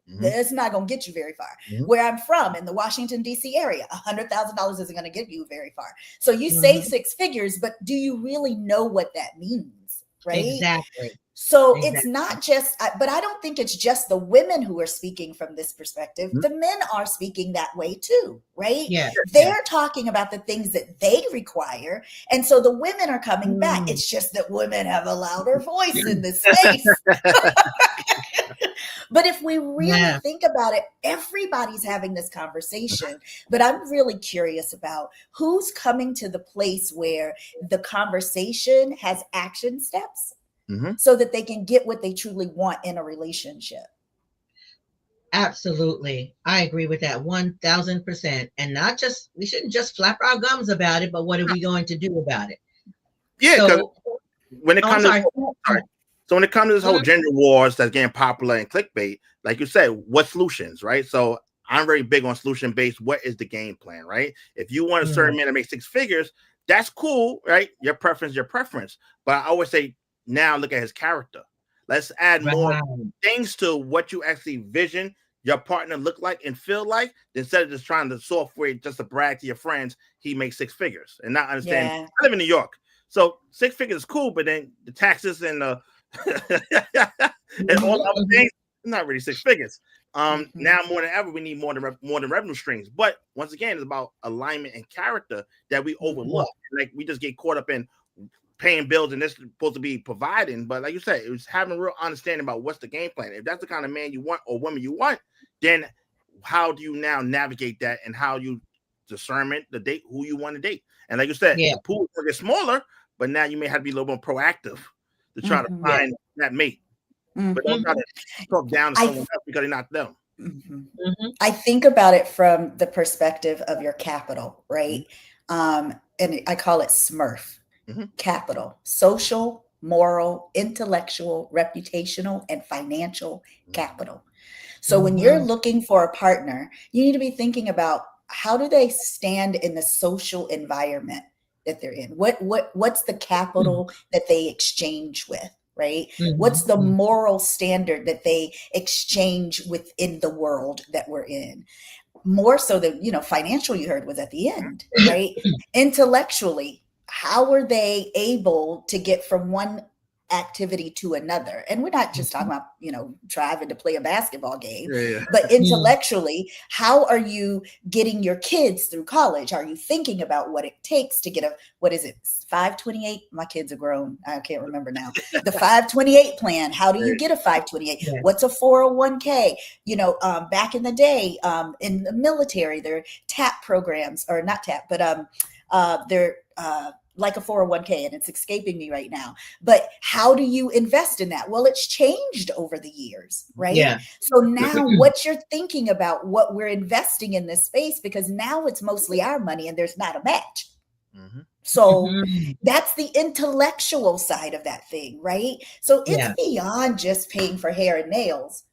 that's not going to get you very far. Where I'm from, in the Washington, D.C. area, $100,000 isn't going to get you very far. So you say 6 figures, but do you really know what that means? Right? Exactly. So it's not just, but I don't think it's just the women who are speaking from this perspective. The men are speaking that way too, right? Yeah. They're talking about the things that they require. And so the women are coming back. It's just that women have a louder voice in this space. But if we really think about it, everybody's having this conversation. But I'm really curious about who's coming to the place where the conversation has action steps. So that they can get what they truly want in a relationship. Absolutely. I agree with that 1,000%. And we shouldn't just flap our gums about it, but what are we going to do about it? Yeah. when it Oh, I'm comes to sorry. sorry. So when it comes to this whole Mhm. gender wars that's getting popular in clickbait, like you said, what solutions, right? So I'm very big on solution based. What is the game plan, right? If you want a certain man to make 6 figures, that's cool, right? Your preference. But I always say, now look at his character. Let's add more Right. things to what you actually vision your partner look like and feel like, instead of just trying to software just to brag to your friends he makes 6 figures and not understand. Yeah. I live in New York, so 6 figures is cool, but then the taxes and the and all the other things, not really 6 figures. Now more than ever, we need more than revenue streams. But once again, it's about alignment and character that we overlook. Like we just get caught up in paying bills and this is supposed to be providing. But like you said, it was having a real understanding about what's the game plan. If that's the kind of man you want or woman you want, then how do you now navigate that and how you discern the date who you want to date? And like you said, the pool will get smaller, but now you may have to be a little more proactive to try to find that mate. But don't try to talk down to someone else because they're not them. I think about it from the perspective of your capital, right? And I call it SMURF. Capital: social, moral, intellectual, reputational, and financial capital. So when you're looking for a partner, you need to be thinking about, how do they stand in the social environment that they're in? What's the capital that they exchange with, right? What's the moral standard that they exchange within the world that we're in? More so than, financial, you heard, was at the end, right? Intellectually, how are they able to get from one activity to another? And we're not just talking about, driving to play a basketball game, but intellectually, how are you getting your kids through college? Are you thinking about what it takes to get what is it, 528? My kids are grown. I can't remember now. The 528 plan. How do you get a 528? What's a 401k? Back in the day, in the military, there are TAP programs, or not TAP, but they're like a 401k, and it's escaping me right now. But how do you invest in that? Well, it's changed over the years, right? Yeah. So now what you're thinking about what we're investing in this space, because now it's mostly our money and there's not a match. So that's the intellectual side of that thing, right? So it's beyond just paying for hair and nails.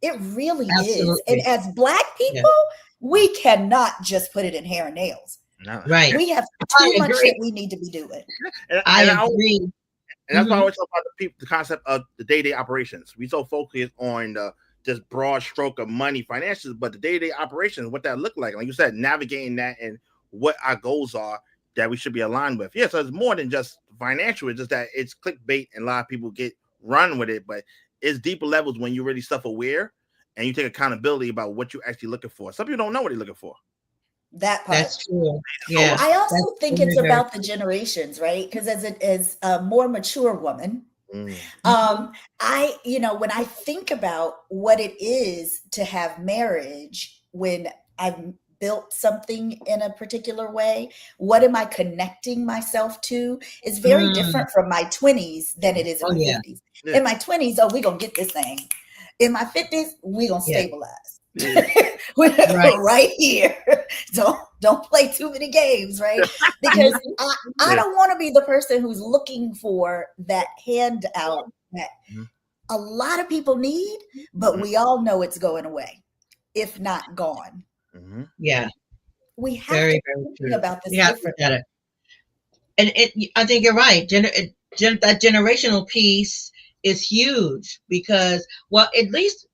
It really is. And as Black people, we cannot just put it in hair and nails. No. Right. We have too much that we need to be doing. I agree. And that's why I always talk about the concept of the day-to-day operations. We so focused on the just broad stroke of money, financials, but the day-to-day operations, what that look like you said, navigating that and what our goals are that we should be aligned with. Yeah, so it's more than just financial. It's just that it's clickbait and a lot of people run with it, but it's deeper levels when you're really self-aware and you take accountability about what you're actually looking for. Some people don't know what they're looking for. That part. That's true. Yeah. I also think it's about the generations, right? Because as a more mature woman, I, when I think about what it is to have marriage, when I've built something in a particular way, what am I connecting myself to, is very different from my 20s than it is in my 50s. In my 20s, we're going to get this thing. In my 50s, we're going to stabilize. Right here. Don't play too many games, right? Because I don't want to be the person who's looking for that handout that a lot of people need, but we all know it's going away, if not gone. Yeah. We have to think about this differently. And I think you're right. That generational piece is huge because, well, at least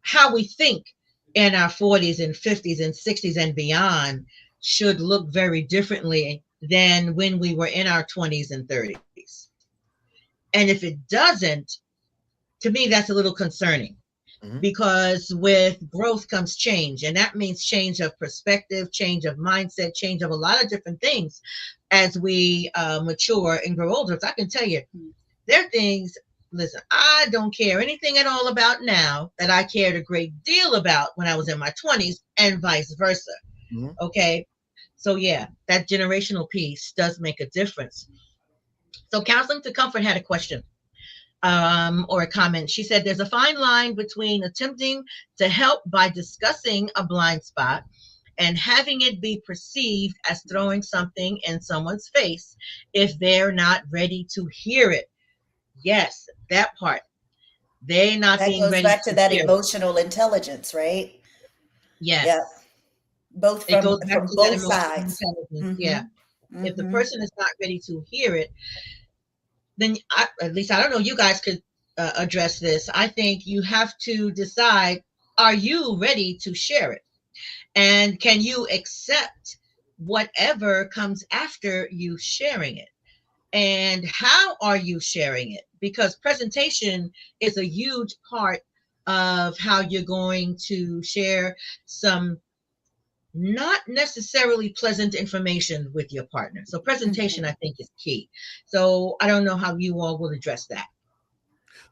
how we think in our 40s and 50s and 60s and beyond should look very differently than when we were in our 20s and 30s. And if it doesn't, to me, that's a little concerning because with growth comes change. And that means change of perspective, change of mindset, change of a lot of different things as we mature and grow older. So I can tell you, there are things, listen, I don't care anything at all about now that I cared a great deal about when I was in my 20s and vice versa. Okay. So yeah, that generational piece does make a difference. So Counseling to Comfort had a question or a comment. She said, there's a fine line between attempting to help by discussing a blind spot and having it be perceived as throwing something in someone's face if they're not ready to hear it. Yes, that part. They not That being goes ready back to to that hear it. emotional intelligence, right? Yeah, Yes. both It goes back from to that both emotional sides. intelligence. Yeah. Mm-hmm. If the Mm-hmm. person is not ready to hear it, then at least I don't know, you guys could address this. I think you have to decide, are you ready to share it? And can you accept whatever comes after you sharing it? And how are you sharing it? Because presentation is a huge part of how you're going to share some not necessarily pleasant information with your partner. So presentation, Mm-hmm. I think, is key. So I don't know how you all will address that.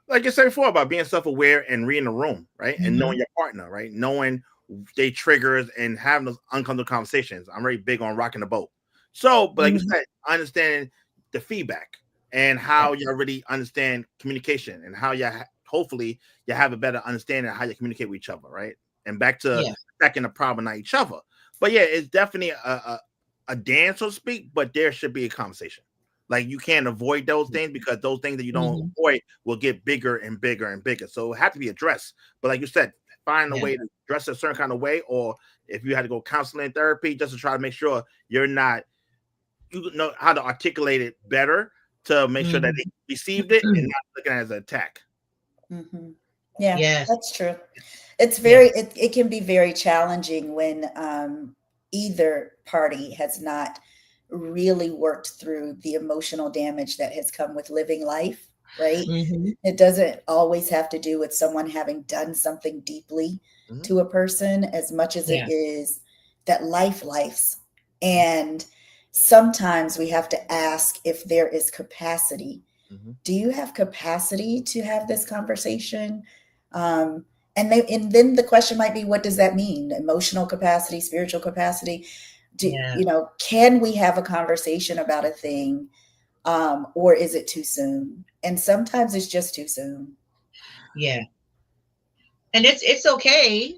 Like I said before, about being self-aware and reading the room, right? And Mm-hmm. knowing your partner, right? Knowing they triggers and having those uncomfortable conversations. I'm very big on rocking the boat. So, but like you Mm-hmm. said, understanding the feedback and Yeah. how you really understand communication and how you hopefully you have a better understanding of how you communicate with each other, right? And back to Yeah. attacking the problem, not each other. But yeah, it's definitely a dance, so to speak, but there should be a conversation. Like you can't avoid those things because those things that you don't Mm-hmm. avoid will get bigger and bigger and bigger. So it had to be addressed. But like you said, find a Yeah. way to dress a certain kind of way, or if you had to go counseling therapy, just to try to make sure you're not, you know how to articulate it better to make sure that Mm-hmm. they received it and not looking at it as an attack. Mm-hmm. Yeah, Yes. that's true. It's Yes. it can be very challenging when either party has not really worked through the emotional damage that has come with living life, right? Mm-hmm. It doesn't always have to do with someone having done something deeply Mhm. to a person as much as it Yeah. is that lives. And sometimes we have to ask if there is capacity. Mhm. Do you have capacity to have this conversation? Um, and then the question might be, what does that mean? Emotional capacity, spiritual capacity? Yeah. Can we have a conversation about a thing, or is it too soon? And sometimes it's just too soon. Yeah. And it's okay.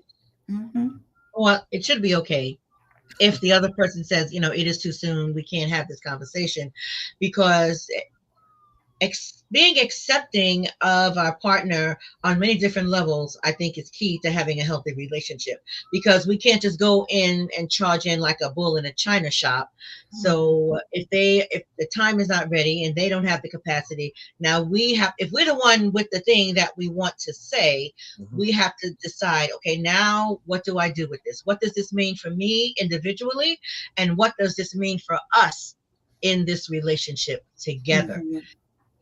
Mm-hmm. Well, it should be okay if the other person says, it is too soon, we can't have this conversation, because being accepting of our partner on many different levels, I think, is key to having a healthy relationship, because we can't just go in and charge in like a bull in a china shop. So if the time is not ready and they don't have the capacity, now if we're the one with the thing that we want to say, Mhm. we have to decide, okay, now what do I do with this? What does this mean for me individually? And what does this mean for us in this relationship together? Mm-hmm.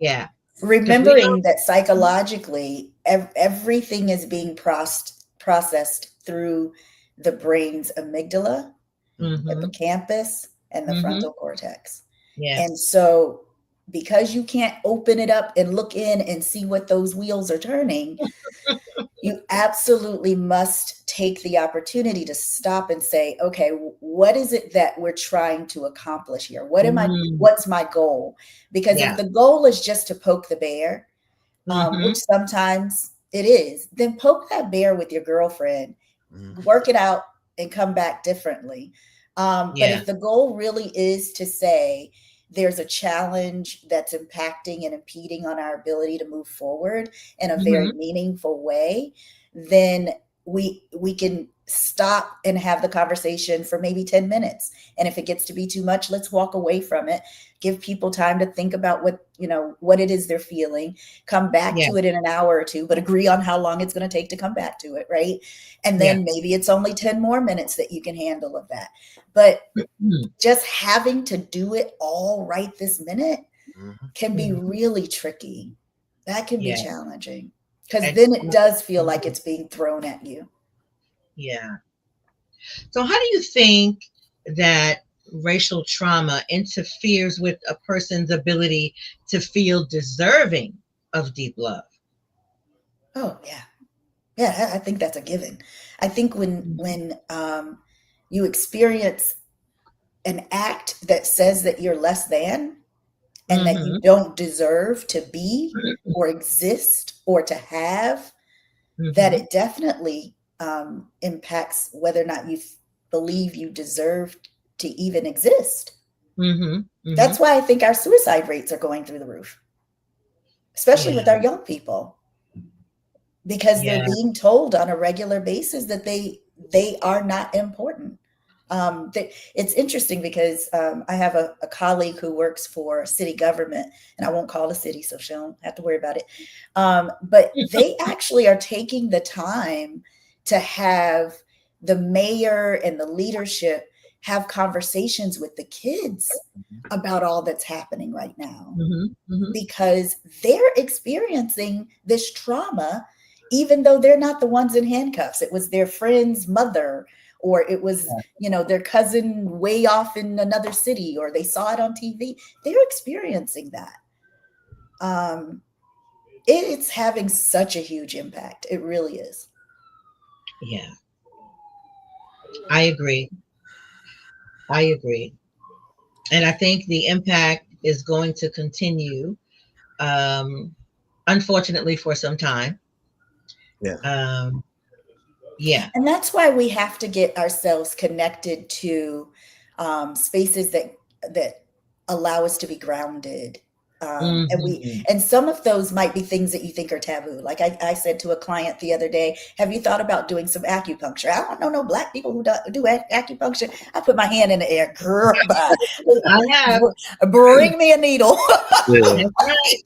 Yeah, because we Remembering that don't. psychologically, everything is being processed through the brain's amygdala, Mm-hmm. hippocampus, and the Mm-hmm. frontal cortex. And Yes. so, because you can't open it up and look in and see what those wheels are turning, you absolutely must take the opportunity to stop and say, okay, what is it that we're trying to accomplish here? Mm, What's my goal? Because if yeah. the goal is just to poke the bear, Mm-hmm. which sometimes it is, then poke that bear with your girlfriend, Mhm. work it out, and come back differently. But Yeah. if the goal really is to say there's a challenge that's impacting and impeding on our ability to move forward in a very Mm-hmm. meaningful way, then we can stop and have the conversation for maybe 10 minutes. And if it gets to be too much, let's walk away from it. Give people time to think about what it is they're feeling, come back Yeah. to it in an hour or two, but agree on how long it's going to take to come back to it, right? And Yeah. then maybe it's only 10 more minutes that you can handle of that. But Mm-hmm. just having to do it all right this minute Mhm. can be Mm-hmm. really tricky. That can be Yes. challenging, because And then it does feel like it's being thrown at you. yeah. So how do you think that racial trauma interferes with a person's ability to feel deserving of deep love? Oh yeah. Yeah, I think that's a given. I think Mm-hmm. you experience an act that says that you're less than and that you Mm-hmm. don't deserve to be or exist or to have, that Mm-hmm. it definitely impacts whether or not you believe you deserve to even exist. Mm-hmm. That's why I think our suicide rates are going through the roof, especially with our young people, because they're being told on a regular basis that they are not important. It's interesting because I have a colleague who works for city government, and I won't call the city, so she don't have to worry about it. But they actually are taking the time to have the mayor and the leadership have conversations with the kids about all that's happening right now, because they're experiencing this trauma, even though they're not the ones in handcuffs. It was their friend's mother, or it was, their cousin way off in another city, or they saw it on TV. They're experiencing that. It's having such a huge impact. It really is. Yeah. I agree. And I think the impact is going to continue, unfortunately, for some time. Yeah. Yeah. And that's why we have to get ourselves connected to spaces that allow us to be grounded. And some of those might be things that you think are taboo. Like I said to a client the other day, have you thought about doing some acupuncture? I don't know no Black people who do acupuncture. I put my hand in the air, girl, I have. Bring me a needle. That's right.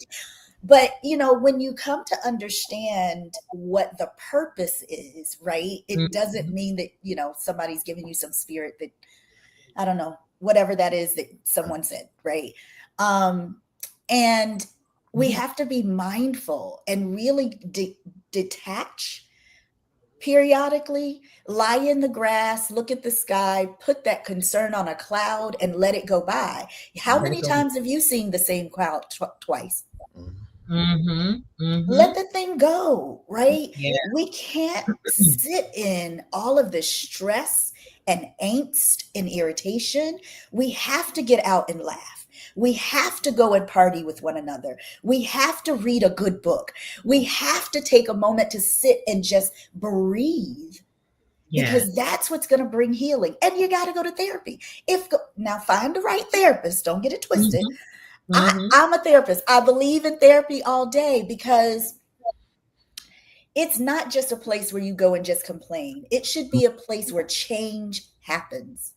But, when you come to understand what the purpose is, right, it doesn't mean that, somebody's giving you some spirit that, I don't know, whatever that is that someone said, right? And we have to be mindful and really detach periodically, lie in the grass, look at the sky, put that concern on a cloud and let it go by. How many times have you seen the same cloud twice? Let the thing go, right? Yeah. We can't sit in all of the stress and angst and irritation. We have to get out and laugh. We have to go and party with one another. We have to read a good book. We have to take a moment to sit and just breathe, because that's what's going to bring healing. And you got to go to therapy. Now find the right therapist. Don't get it twisted. I'm a therapist. I believe in therapy all day, because it's not just a place where you go and just complain. It should be a place where change happens.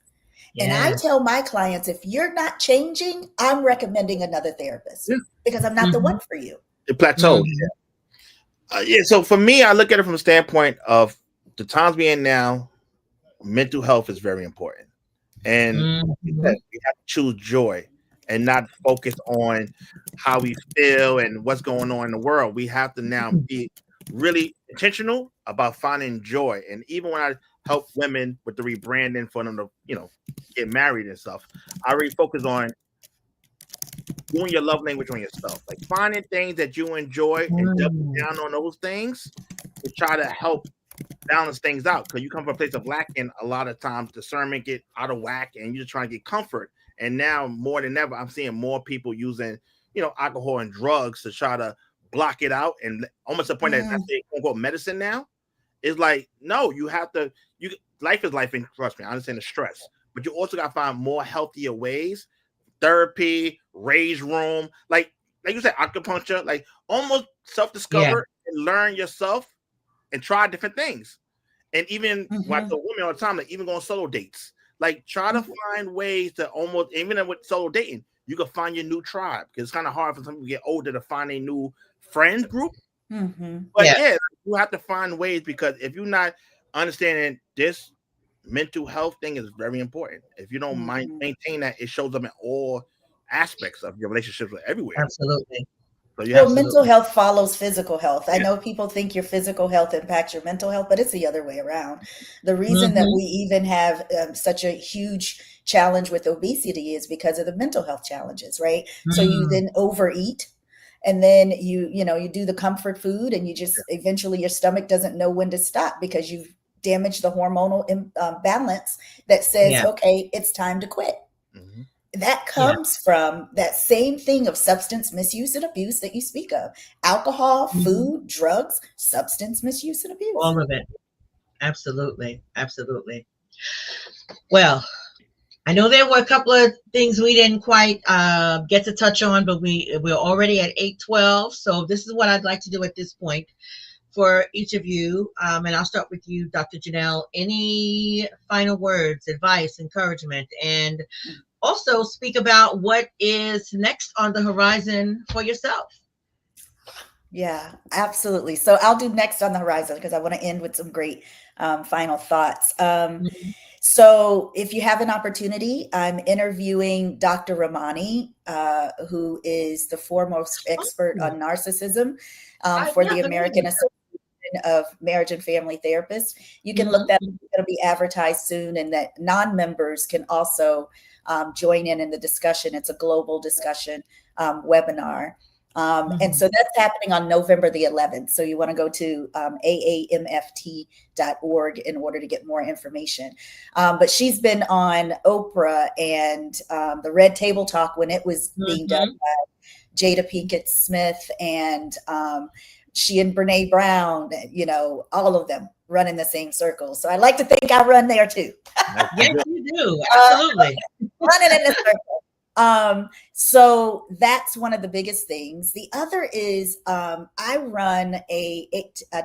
And I tell my clients, if you're not changing, I'm recommending another therapist, because I'm not the one for you. It plateaued. So for me, I look at it from a standpoint of the times we're in now. Mental health is very important, and we have to choose joy and not focus on how we feel and what's going on in the world. We have to now be really intentional about finding joy. And even when I help women with the rebranding for them to, get married and stuff, I really focus on doing your love language on yourself, like finding things that you enjoy and doubling down on those things to try to help balance things out. Because you come from a place of lacking, a lot of times discernment get out of whack, and you're just trying to get comfort. And now more than ever, I'm seeing more people using, alcohol and drugs to try to block it out, and almost to the point that that's quote unquote medicine now. It's like, no, you have to. Life is life, and trust me, I understand the stress, but you also got to find more healthier ways. Therapy, raise room, like you said, acupuncture, like almost self-discover and learn yourself and try different things. And even when I tell women all the time, like even going solo dates, like try to find ways to almost, even with solo dating, you can find your new tribe, because it's kind of hard for some people to get older to find a new friend group. But you have to find ways, because if you're not understanding this mental health thing is very important. If you don't maintain that, it shows up in all aspects of your relationships everywhere. Absolutely. So mental health follows physical health. I know people think your physical health impacts your mental health, but it's the other way around. The reason that we even have such a huge challenge with obesity is because of the mental health challenges, right? So you then overeat, and then you do the comfort food, and you just eventually your stomach doesn't know when to stop, because you've damaged the hormonal balance that says, okay, it's time to quit. That comes from that same thing of substance misuse and abuse that you speak of. Alcohol, food, drugs, substance misuse and abuse. All of it. Absolutely. Well, I know there were a couple of things we didn't quite get to touch on, but we're already at 8:12. So this is what I'd like to do at this point for each of you. And I'll start with you, Dr. Jeanelle. Any final words, advice, encouragement, and also speak about what is next on the horizon for yourself. Yeah, absolutely. So I'll do next on the horizon because I want to end with some great final thoughts. Mhm. So if you have an opportunity, I'm interviewing Dr. Ramani, who is the foremost expert on narcissism for Yeah, the American Association of Marriage and Family Therapists. You can look that up. It's going to be advertised soon, and that non-members can also join in the discussion. It's a global discussion webinar. And so that's happening on November the 11th. So you want to go to aamft.org in order to get more information. But she's been on Oprah and the Red Table Talk when it was being done by Jada Pinkett Smith, and she and Brene Brown, you know, all of them run in the same circle. So I like to think I run there too. Yes, you do. Absolutely. Running in the circle. So that's one of the biggest things. The other is I run a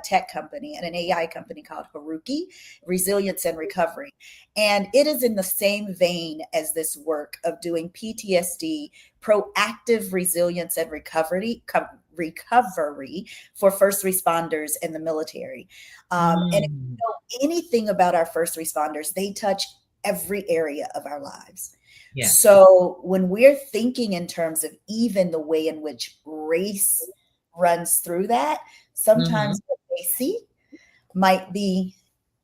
tech company and an AI company called Haruki, Resilience and Recovery. And it is in the same vein as this work of doing PTSD, proactive resilience and recovery for first responders and the military. And if you know anything about our first responders, they touch every area of our lives. Yeah. So when we're thinking in terms of even the way in which race runs through that, sometimes what they see might be,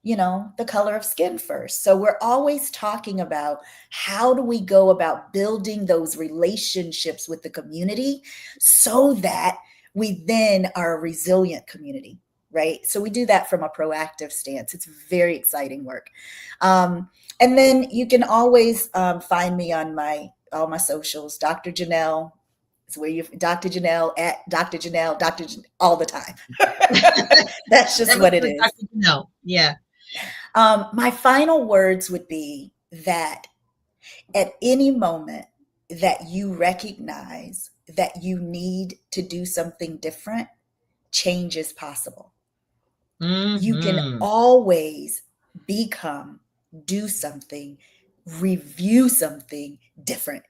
you know, the color of skin first. So we're always talking about how do we go about building those relationships with the community so that we then are a resilient community, right? So we do that from a proactive stance. It's very exciting work. And then you can always find me on all my socials. Dr. Jeanelle is where you Dr. Jeanelle at Dr. Jeanelle, all the time. That's just what it is. Dr. Jeanelle. Yeah. My final words would be that at any moment that you recognize that you need to do something different, change is possible. You can always do something, review something different.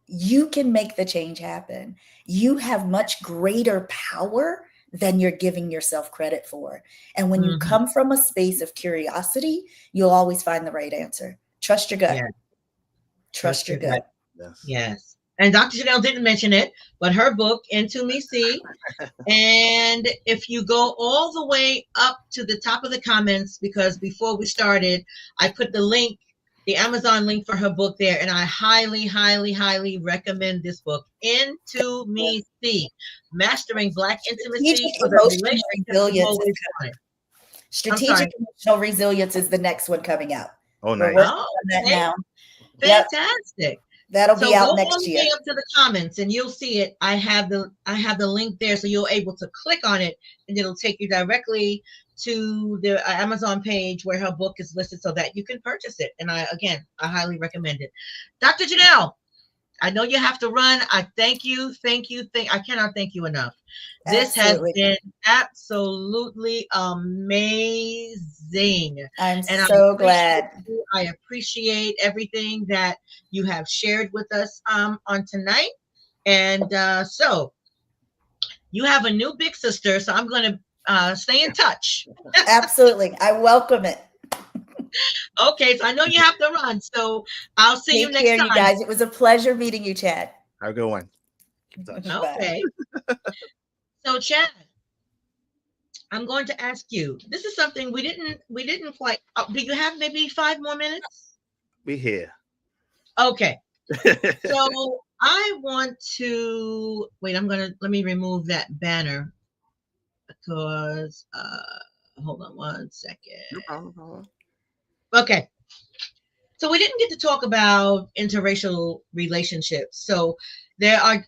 You can make the change happen. You have much greater power than you're giving yourself credit for. And when you come from a space of curiosity, you'll always find the right answer. Trust your gut. Yeah. Trust your gut. Yes. And Dr. Jeanelle didn't mention it, but her book, Into Me See. And if you go all the way up to the top of the comments, because before we started, I put the link, the Amazon link for her book there, and I highly, highly, highly recommend this book, Into Me See, Mastering Black Intimacy for the Relationship Resilience. Strategic Emotional Resilience is the next one coming out. Oh, nice. On that now. Fantastic. Yep. That'll be out next year. Go all the way up to the comments and you'll see it. I have the link there, so you're able to click on it and it'll take you directly to the Amazon page where her book is listed so that you can purchase it. And I highly recommend it. Dr. Jeanelle, I know you have to run. I thank you. I cannot thank you enough. This has been absolutely amazing. I'm so glad. I appreciate everything that you have shared with us on tonight. And so you have a new big sister, so I'm going to stay in touch. Absolutely. I welcome it. Okay, so I know you have to run, so I'll see you next time. You guys. It was a pleasure meeting you, Chad. Have a good one. Okay. So, Chad, I'm going to ask you. This is something we didn't quite. Do you have maybe 5 more minutes? We here. Okay. So I want to wait. Let me remove that banner because hold on one second. No problem. Okay. So we didn't get to talk about interracial relationships. So there are,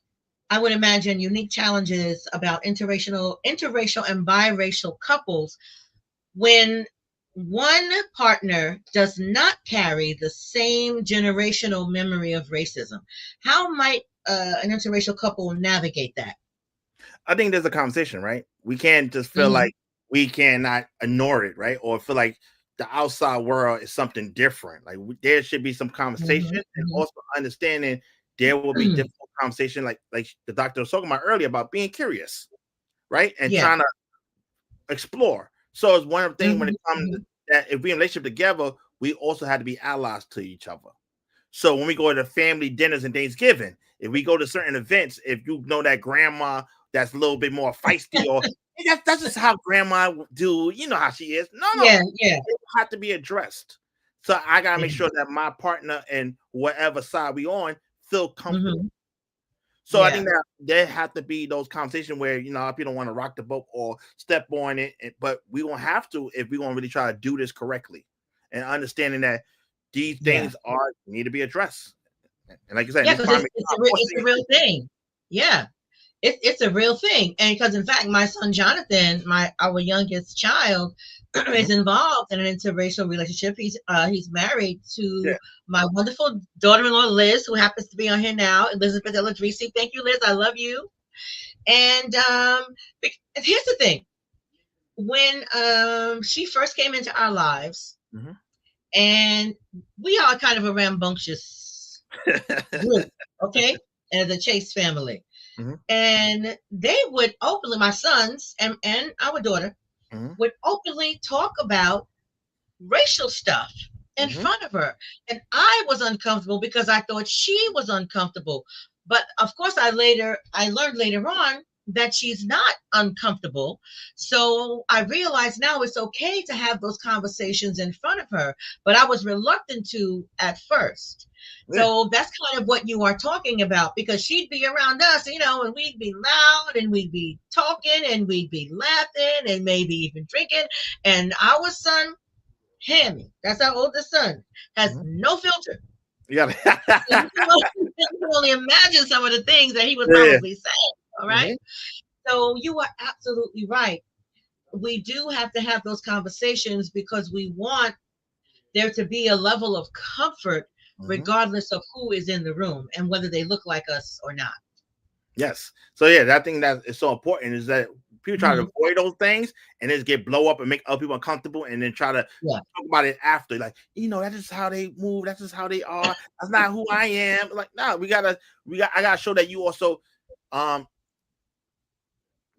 I would imagine, unique challenges about interracial and biracial couples when one partner does not carry the same generational memory of racism, how might an interracial couple navigate that? I think there's a conversation, right? We can't just feel Mhm. like we cannot ignore it, right? Or feel like the outside world is something different. Like there should be some conversation, Mhm. and Mhm. also understanding there will be difficult conversation, like the doctor was talking about earlier about being curious, right? And Yeah. trying to explore. So it's one of the things when it Mhm. comes to Mhm. that if we in a relationship together, we also have to be allies to each other. So when we go to family dinners and Thanksgiving, if we go to certain events, if you know that grandma that's a little bit more feisty, or "Hey, that's just how grandma do, you know how she is." Yeah. No, Yeah. it have to be addressed. So I gotta make Yeah. sure that my partner and whatever side we on feel comfortable. Mhm. So I Yeah. think that there have to be those conversations where people don't want to rock the boat or step on it, but we won't have to if we want to really try to do this correctly, and understanding that these Yeah. things are need to be addressed. And like you said, Yeah. this Because climate, it's a unfortunately, real thing. Yeah. It's a real thing, and because in fact, my son Jonathan, our youngest child, is Mhm. involved in an interracial relationship. He's married Yeah, to my wonderful daughter-in-law Liz, who happens to be on here now, Elizabeth Eladrisi. Thank you, Liz. I love you. And here's the thing: when she first came into our lives, mhm. and we are kind of a rambunctious group, okay, as a Chase family. Mhm, And they would openly, my sons and our daughter mhm, would openly talk about racial stuff in mhm. front of her. And I was uncomfortable because I thought she was uncomfortable. But of course, I learned later on that she's not uncomfortable. So I realize now it's okay to have those conversations in front of her. But I was reluctant to at first. Yeah, So that's kind of what you are talking about because she'd be around us, and we'd be loud and we'd be talking and we'd be laughing and maybe even drinking. And our son, Hammy, that's our oldest son, has mhm. no filter. You gotta, So you can only imagine some of the things that he would yeah. probably say. All right. Mhm, So you are absolutely right. We do have to have those conversations because we want there to be a level of comfort mhm. regardless of who is in the room and whether they look like us or not. Yes. So yeah, that thing that is so important is that people try to Mhm. avoid those things and just get blow up and make other people uncomfortable, and then try to Yeah. talk about it after, like, that's just how they move, that's just how they are. That's not who I am. Like, no, I gotta show that you also um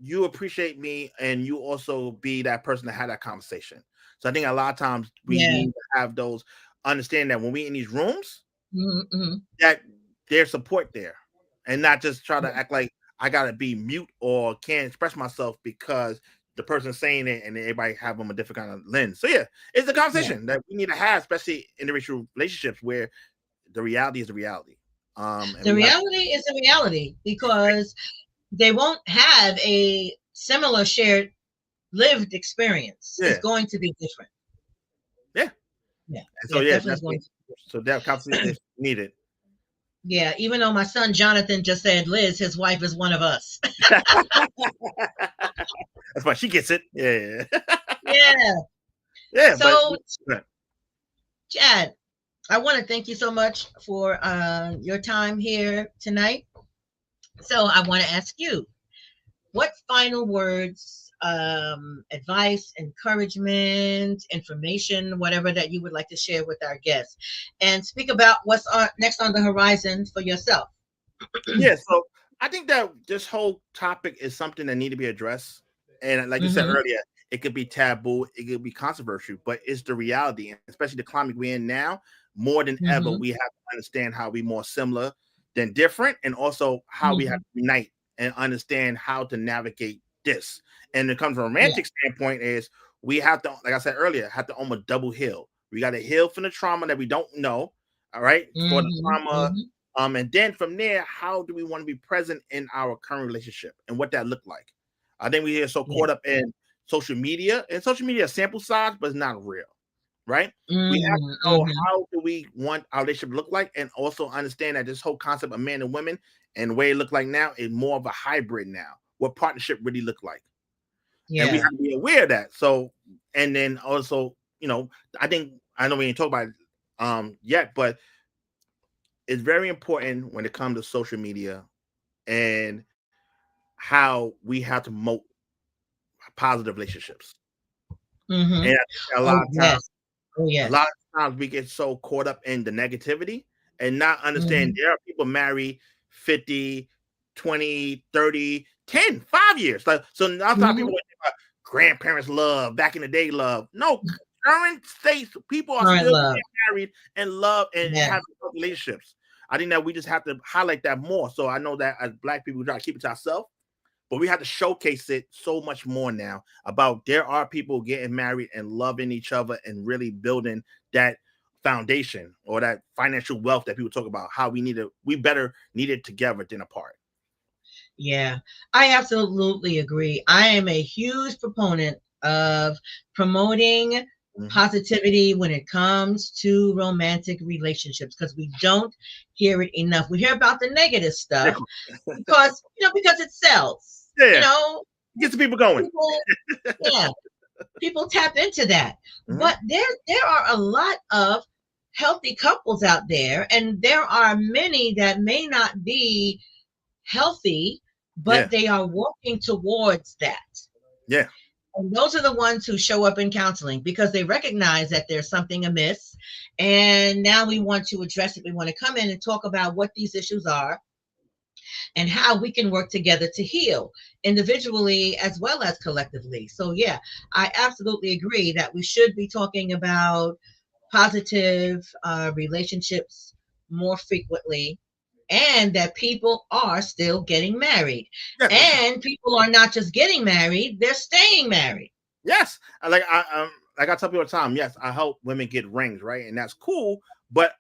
you appreciate me, and you also be that person that had that conversation. So I think a lot of times we Yeah. need to have those understand that when we in these rooms, Mhm. that there's support there, and not just try to act like I gotta be mute or can't express myself because the person's saying it, and everybody have them a different kind of lens. So yeah, it's a Yeah. conversation that we need to have, especially in individual relationships where the reality is the reality. And The we have reality is a reality because they won't have a similar shared lived experience. It's yeah, going to be different. yeah, Yeah. and so Yeah, yeah, definitely is definitely. going to be different. So that conversation is needed. Yeah, even though my son Jonathan just said, Liz, his wife is one of us. That's why she gets it. Yeah, Yeah. yeah, but So, Chad, I want to thank you so much for your time here tonight. So, I want to ask you, what final words, advice, encouragement, information, whatever that you would like to share with our guests, and speak about what's next on the horizon for yourself? yeah, so I think that this whole topic is something that need to be addressed. And like you said Hmm. earlier, it could be taboo, it could be controversial, but it's the reality. And especially the climate we're in now, more than ever, Hmm. we have to understand how we more similar than different, and also how we have Hmm. to unite and understand how to navigate this. And it comes from a Yeah. romantic standpoint is we have to, like I said earlier, have to almost double heal. We got to heal from the trauma that we don't know. All right. For the Hmm. trauma, Hmm. and then from there, how do we want to be present in our current relationship and what that looked like? I think we get so Yeah. caught up in social media, and social media is sample size, but it's not real, right? We have to Hmm. know Hmm. how do we want our relationship to look like, and also understand that this whole concept of man and women and the way it look like now is more of a hybrid now. What partnership really look like, and we Yeah. have to be aware of that. So, and then also I know we ain't talk about it yet, but it's very important when it comes to social media and how we have to promote positive relationships. Mm-hmm. And I think a lot Oh, of times, yes. Oh, a lot yes. of times we get so caught up in the negativity and not Mm-hmm. understand there are people married 50, 20, 30, 10, 5 years. Like, so now people Mm-hmm. think about grandparents love, back in the day love. No, current states, people are Current still love. getting married and love and Yes. having relationships. I think that we just have to highlight that more. So I know that as Black people, we try to keep it to ourselves, but we have to showcase it so much more now about there are people getting married and loving each other and really building that foundation or that financial wealth that people talk about, how we better need it together than apart. Yeah, I absolutely agree. I am a huge proponent of promoting Mm-hmm. positivity when it comes to romantic relationships because we don't hear it enough. We hear about the negative stuff because it sells. Yeah, get the people going. People, yeah, people tap into that. Mm-hmm. But there are a lot of healthy couples out there, and there are many that may not be healthy, Yeah, but they are working towards that. yeah, And those are the ones who show up in counseling because they recognize that there's something amiss. And now we want to address it. We want to come in and talk about what these issues are and how we can work together to heal individually as well as collectively. So, yeah, I absolutely agree that we should be talking about positive relationships more frequently, and that people are still getting married. yeah. And people are not just getting married, they're staying married. Yes, like I tell people all the time. Yes, I help women get rings, right, and that's cool. But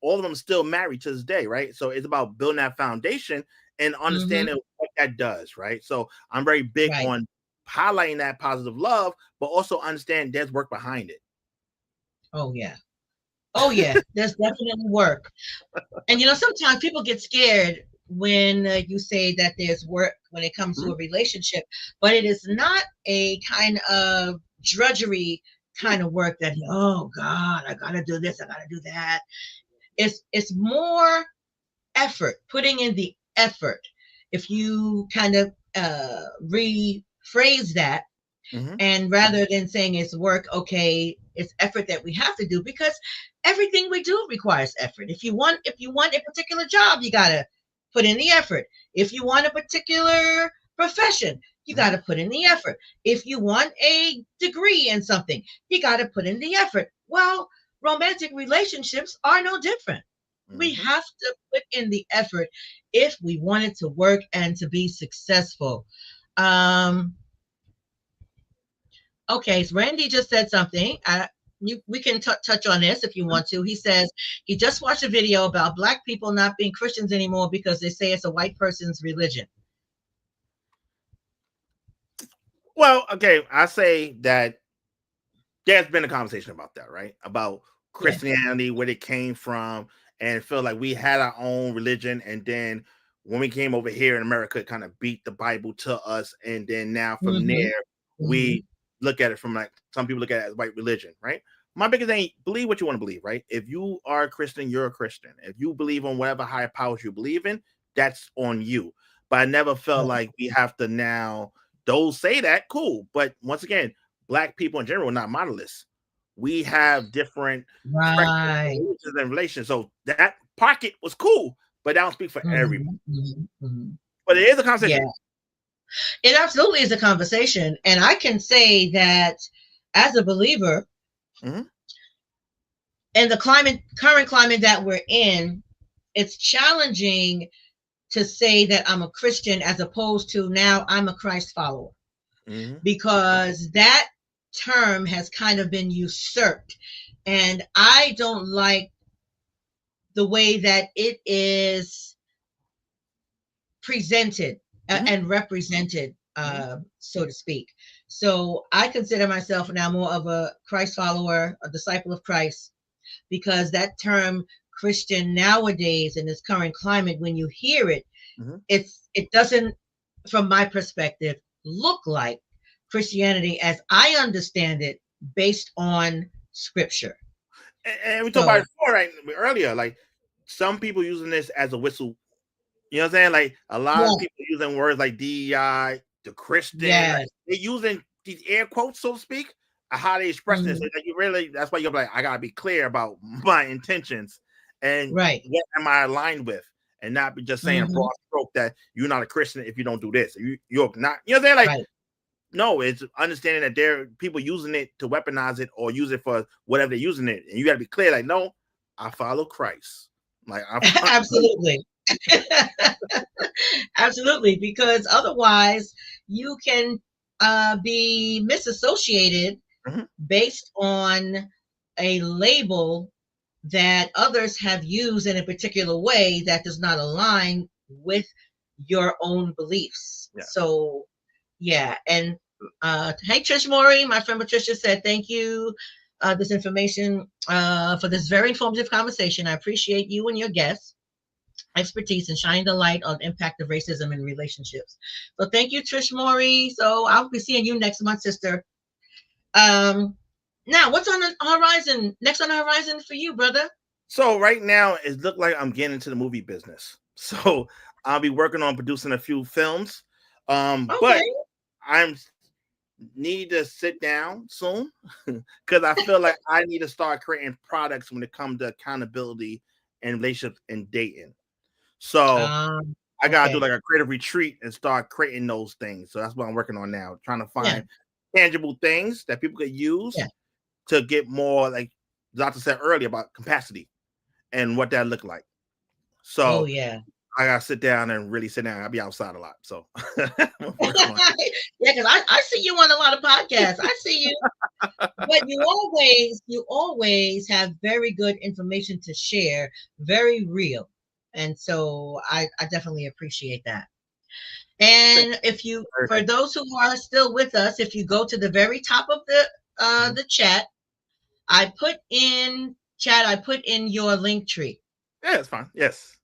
all of them still married to this day, right? So it's about building that foundation and Mm-hmm. understanding what that does, right? So I'm very big Right. on highlighting that positive love, but also understand there's work behind it. Oh, yeah. Oh, yeah. There's definitely work. And sometimes people get scared when you say that there's work when it comes to Mhm. a relationship, but it is not a kind of drudgery Yeah, kind of work that, oh God, I gotta do this, I gotta do that. It's more effort, putting in the effort. If you kind of rephrase that, hmm, and rather than saying it's work, okay, it's effort that we have to do because everything we do requires effort. If you want a particular job, you gotta put in the effort. If you want a particular profession, you hmm, gotta put in the effort. If you want a degree in something, you gotta put in the effort. Well, romantic relationships are no different. We hmm. have to put in the effort if we want it to work and to be successful. Um, Okay, so Randy just said something. We can touch on this if you want to. He says he just watched a video about Black people not being Christians anymore because they say it's a white person's religion. Well, okay, I say that there's been a conversation about that, right? About Yes. Christianity, where it came from, and feel like we had our own religion, and then when we came over here in America, it kind of beat the Bible to us, and then now from Mm-hmm. there Mm-hmm. we look at it from like some people look at it as white religion, right? My biggest thing, believe what you want to believe, right? If you are a Christian, you're a Christian. If you believe on whatever higher powers you believe in, that's on you. But I never felt like we have to now. Those say that, cool. But once again, Black people in general are not monoliths. We have different spectrums Right. and relations. So that pocket was cool, but that don't speak for everybody. Mm-hmm. Mm-hmm. Mm-hmm. But it is a Yeah, conversation. it absolutely is a conversation. And I can say that as a believer Mm-hmm. in the current climate that we're in, it's challenging to say that I'm a Christian as opposed to now I'm a Christ follower, Mm-hmm. because that term has kind of been usurped. And I don't like the way that it is presented Mm-hmm. and represented, Mm-hmm. so to speak. So I consider myself now more of a Christ follower, a disciple of Christ, because that term Christian nowadays in this current climate, when you hear it, Mm-hmm. it doesn't, from my perspective, look like Christianity as I understand it based on scripture. And we talked about So it before, right, earlier. Like some people using this as a whistle. You know what I'm saying? Like a lot of yeah, people using words like DEI, the Christian. Like, yes, they're using these air quotes, so to speak, how they express this. mhm, So like you really, that's why you're like, I gotta be clear about my intentions and right, what am I aligned with, and not be just saying hmm broad stroke that you're not a Christian if you don't do this. You're not. You know what I'm saying? Like right. no, it's understanding that there are people using it to weaponize it or use it for whatever they're using it, and you got to be clear. Like no, I follow Christ. Like I Absolutely. Absolutely, because otherwise you can be misassociated Mhm. based on a label that others have used in a particular way that does not align with your own beliefs. Yeah. So, yeah. And hey, Trish Maury, my friend Patricia said, thank you. This information for this very informative conversation. I appreciate you and your guests expertise in shining the light on the impact of racism in relationships. So thank you, Trish Maury. So I'll be seeing you next month, sister. Um, now, what's on the horizon? Next on the horizon for you, brother? So right now it looked like I'm getting into the movie business. So I'll be working on producing a few films. But Okay. I'm need to sit down soon because I feel like I need to start creating products when it comes to accountability and relationships and dating. So I gotta do Okay. like a creative retreat and start creating those things. So that's what I'm working on now, trying to Yeah. find tangible things that people could use Yeah. to get more, like the doctor said earlier, about capacity and what that looked like. Oh So yeah. I gotta sit down and really sit down. I'll be outside a lot. So I'm working on Yeah, because I see you on a lot of podcasts. I see you, but you always have very good information to share, very real. And so I definitely appreciate that. it. And if you, for those who are still with us, if you go to the very top of the chat, I put in your link tree. Yeah, it's fine. Yes.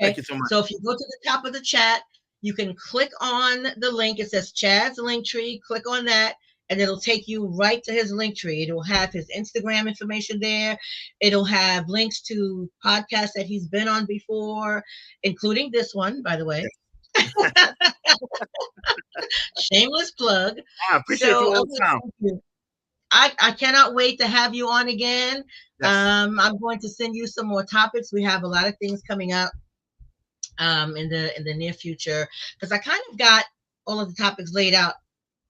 Thank Okay. you so much. So if you go to the top of the chat, you can click on the link. It says Chad's link tree. Click on that, and it'll take you right to his link tree. It'll have his Instagram information there. It'll have links to podcasts that he's been on before, including this one, by the way. Shameless plug. I appreciate you So all the time. thank you. I cannot wait to have you on again. Yes. I'm going to send you some more topics. We have a lot of things coming up in the near future because I kind of got all of the topics laid out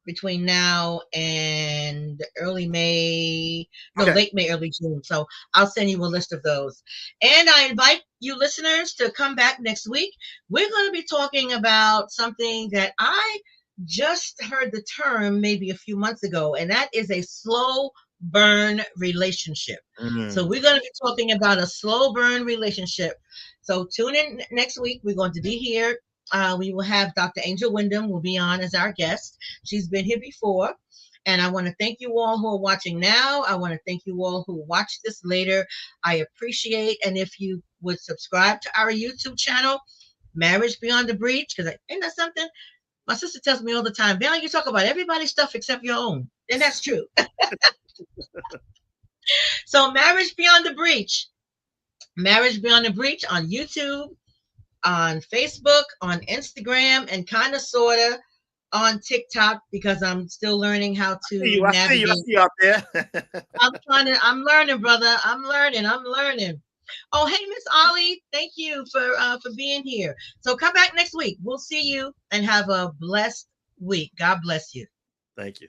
between now and early May, no, Okay. late May, early June. So I'll send you a list of those. And I invite you listeners to come back next week. We're going to be talking about something that I just heard the term maybe a few months ago, and that is a slow burn relationship. So we're going to be talking about a slow burn relationship. So tune in next week. We're going to be here. We will have Dr. Angel Wyndham will be on as our guest. She's been here before. And I want to thank you all who are watching now. I want to thank you all who watch this later. I appreciate, and if you would subscribe to our YouTube channel, Marriage Beyond the Breach, because ain't that something? My sister tells me all the time, Valerie, you talk about everybody's stuff except your own. And that's true. So Marriage Beyond the Breach. Marriage Beyond the Breach on YouTube, on Facebook, on Instagram, and kind of sort of on TikTok because I'm still learning how to I see navigate. you out there. I'm learning, brother. I'm learning. Oh, hey, Miss Ollie, thank you for being here. So come back next week. We'll see you and have a blessed week. God bless you. Thank you.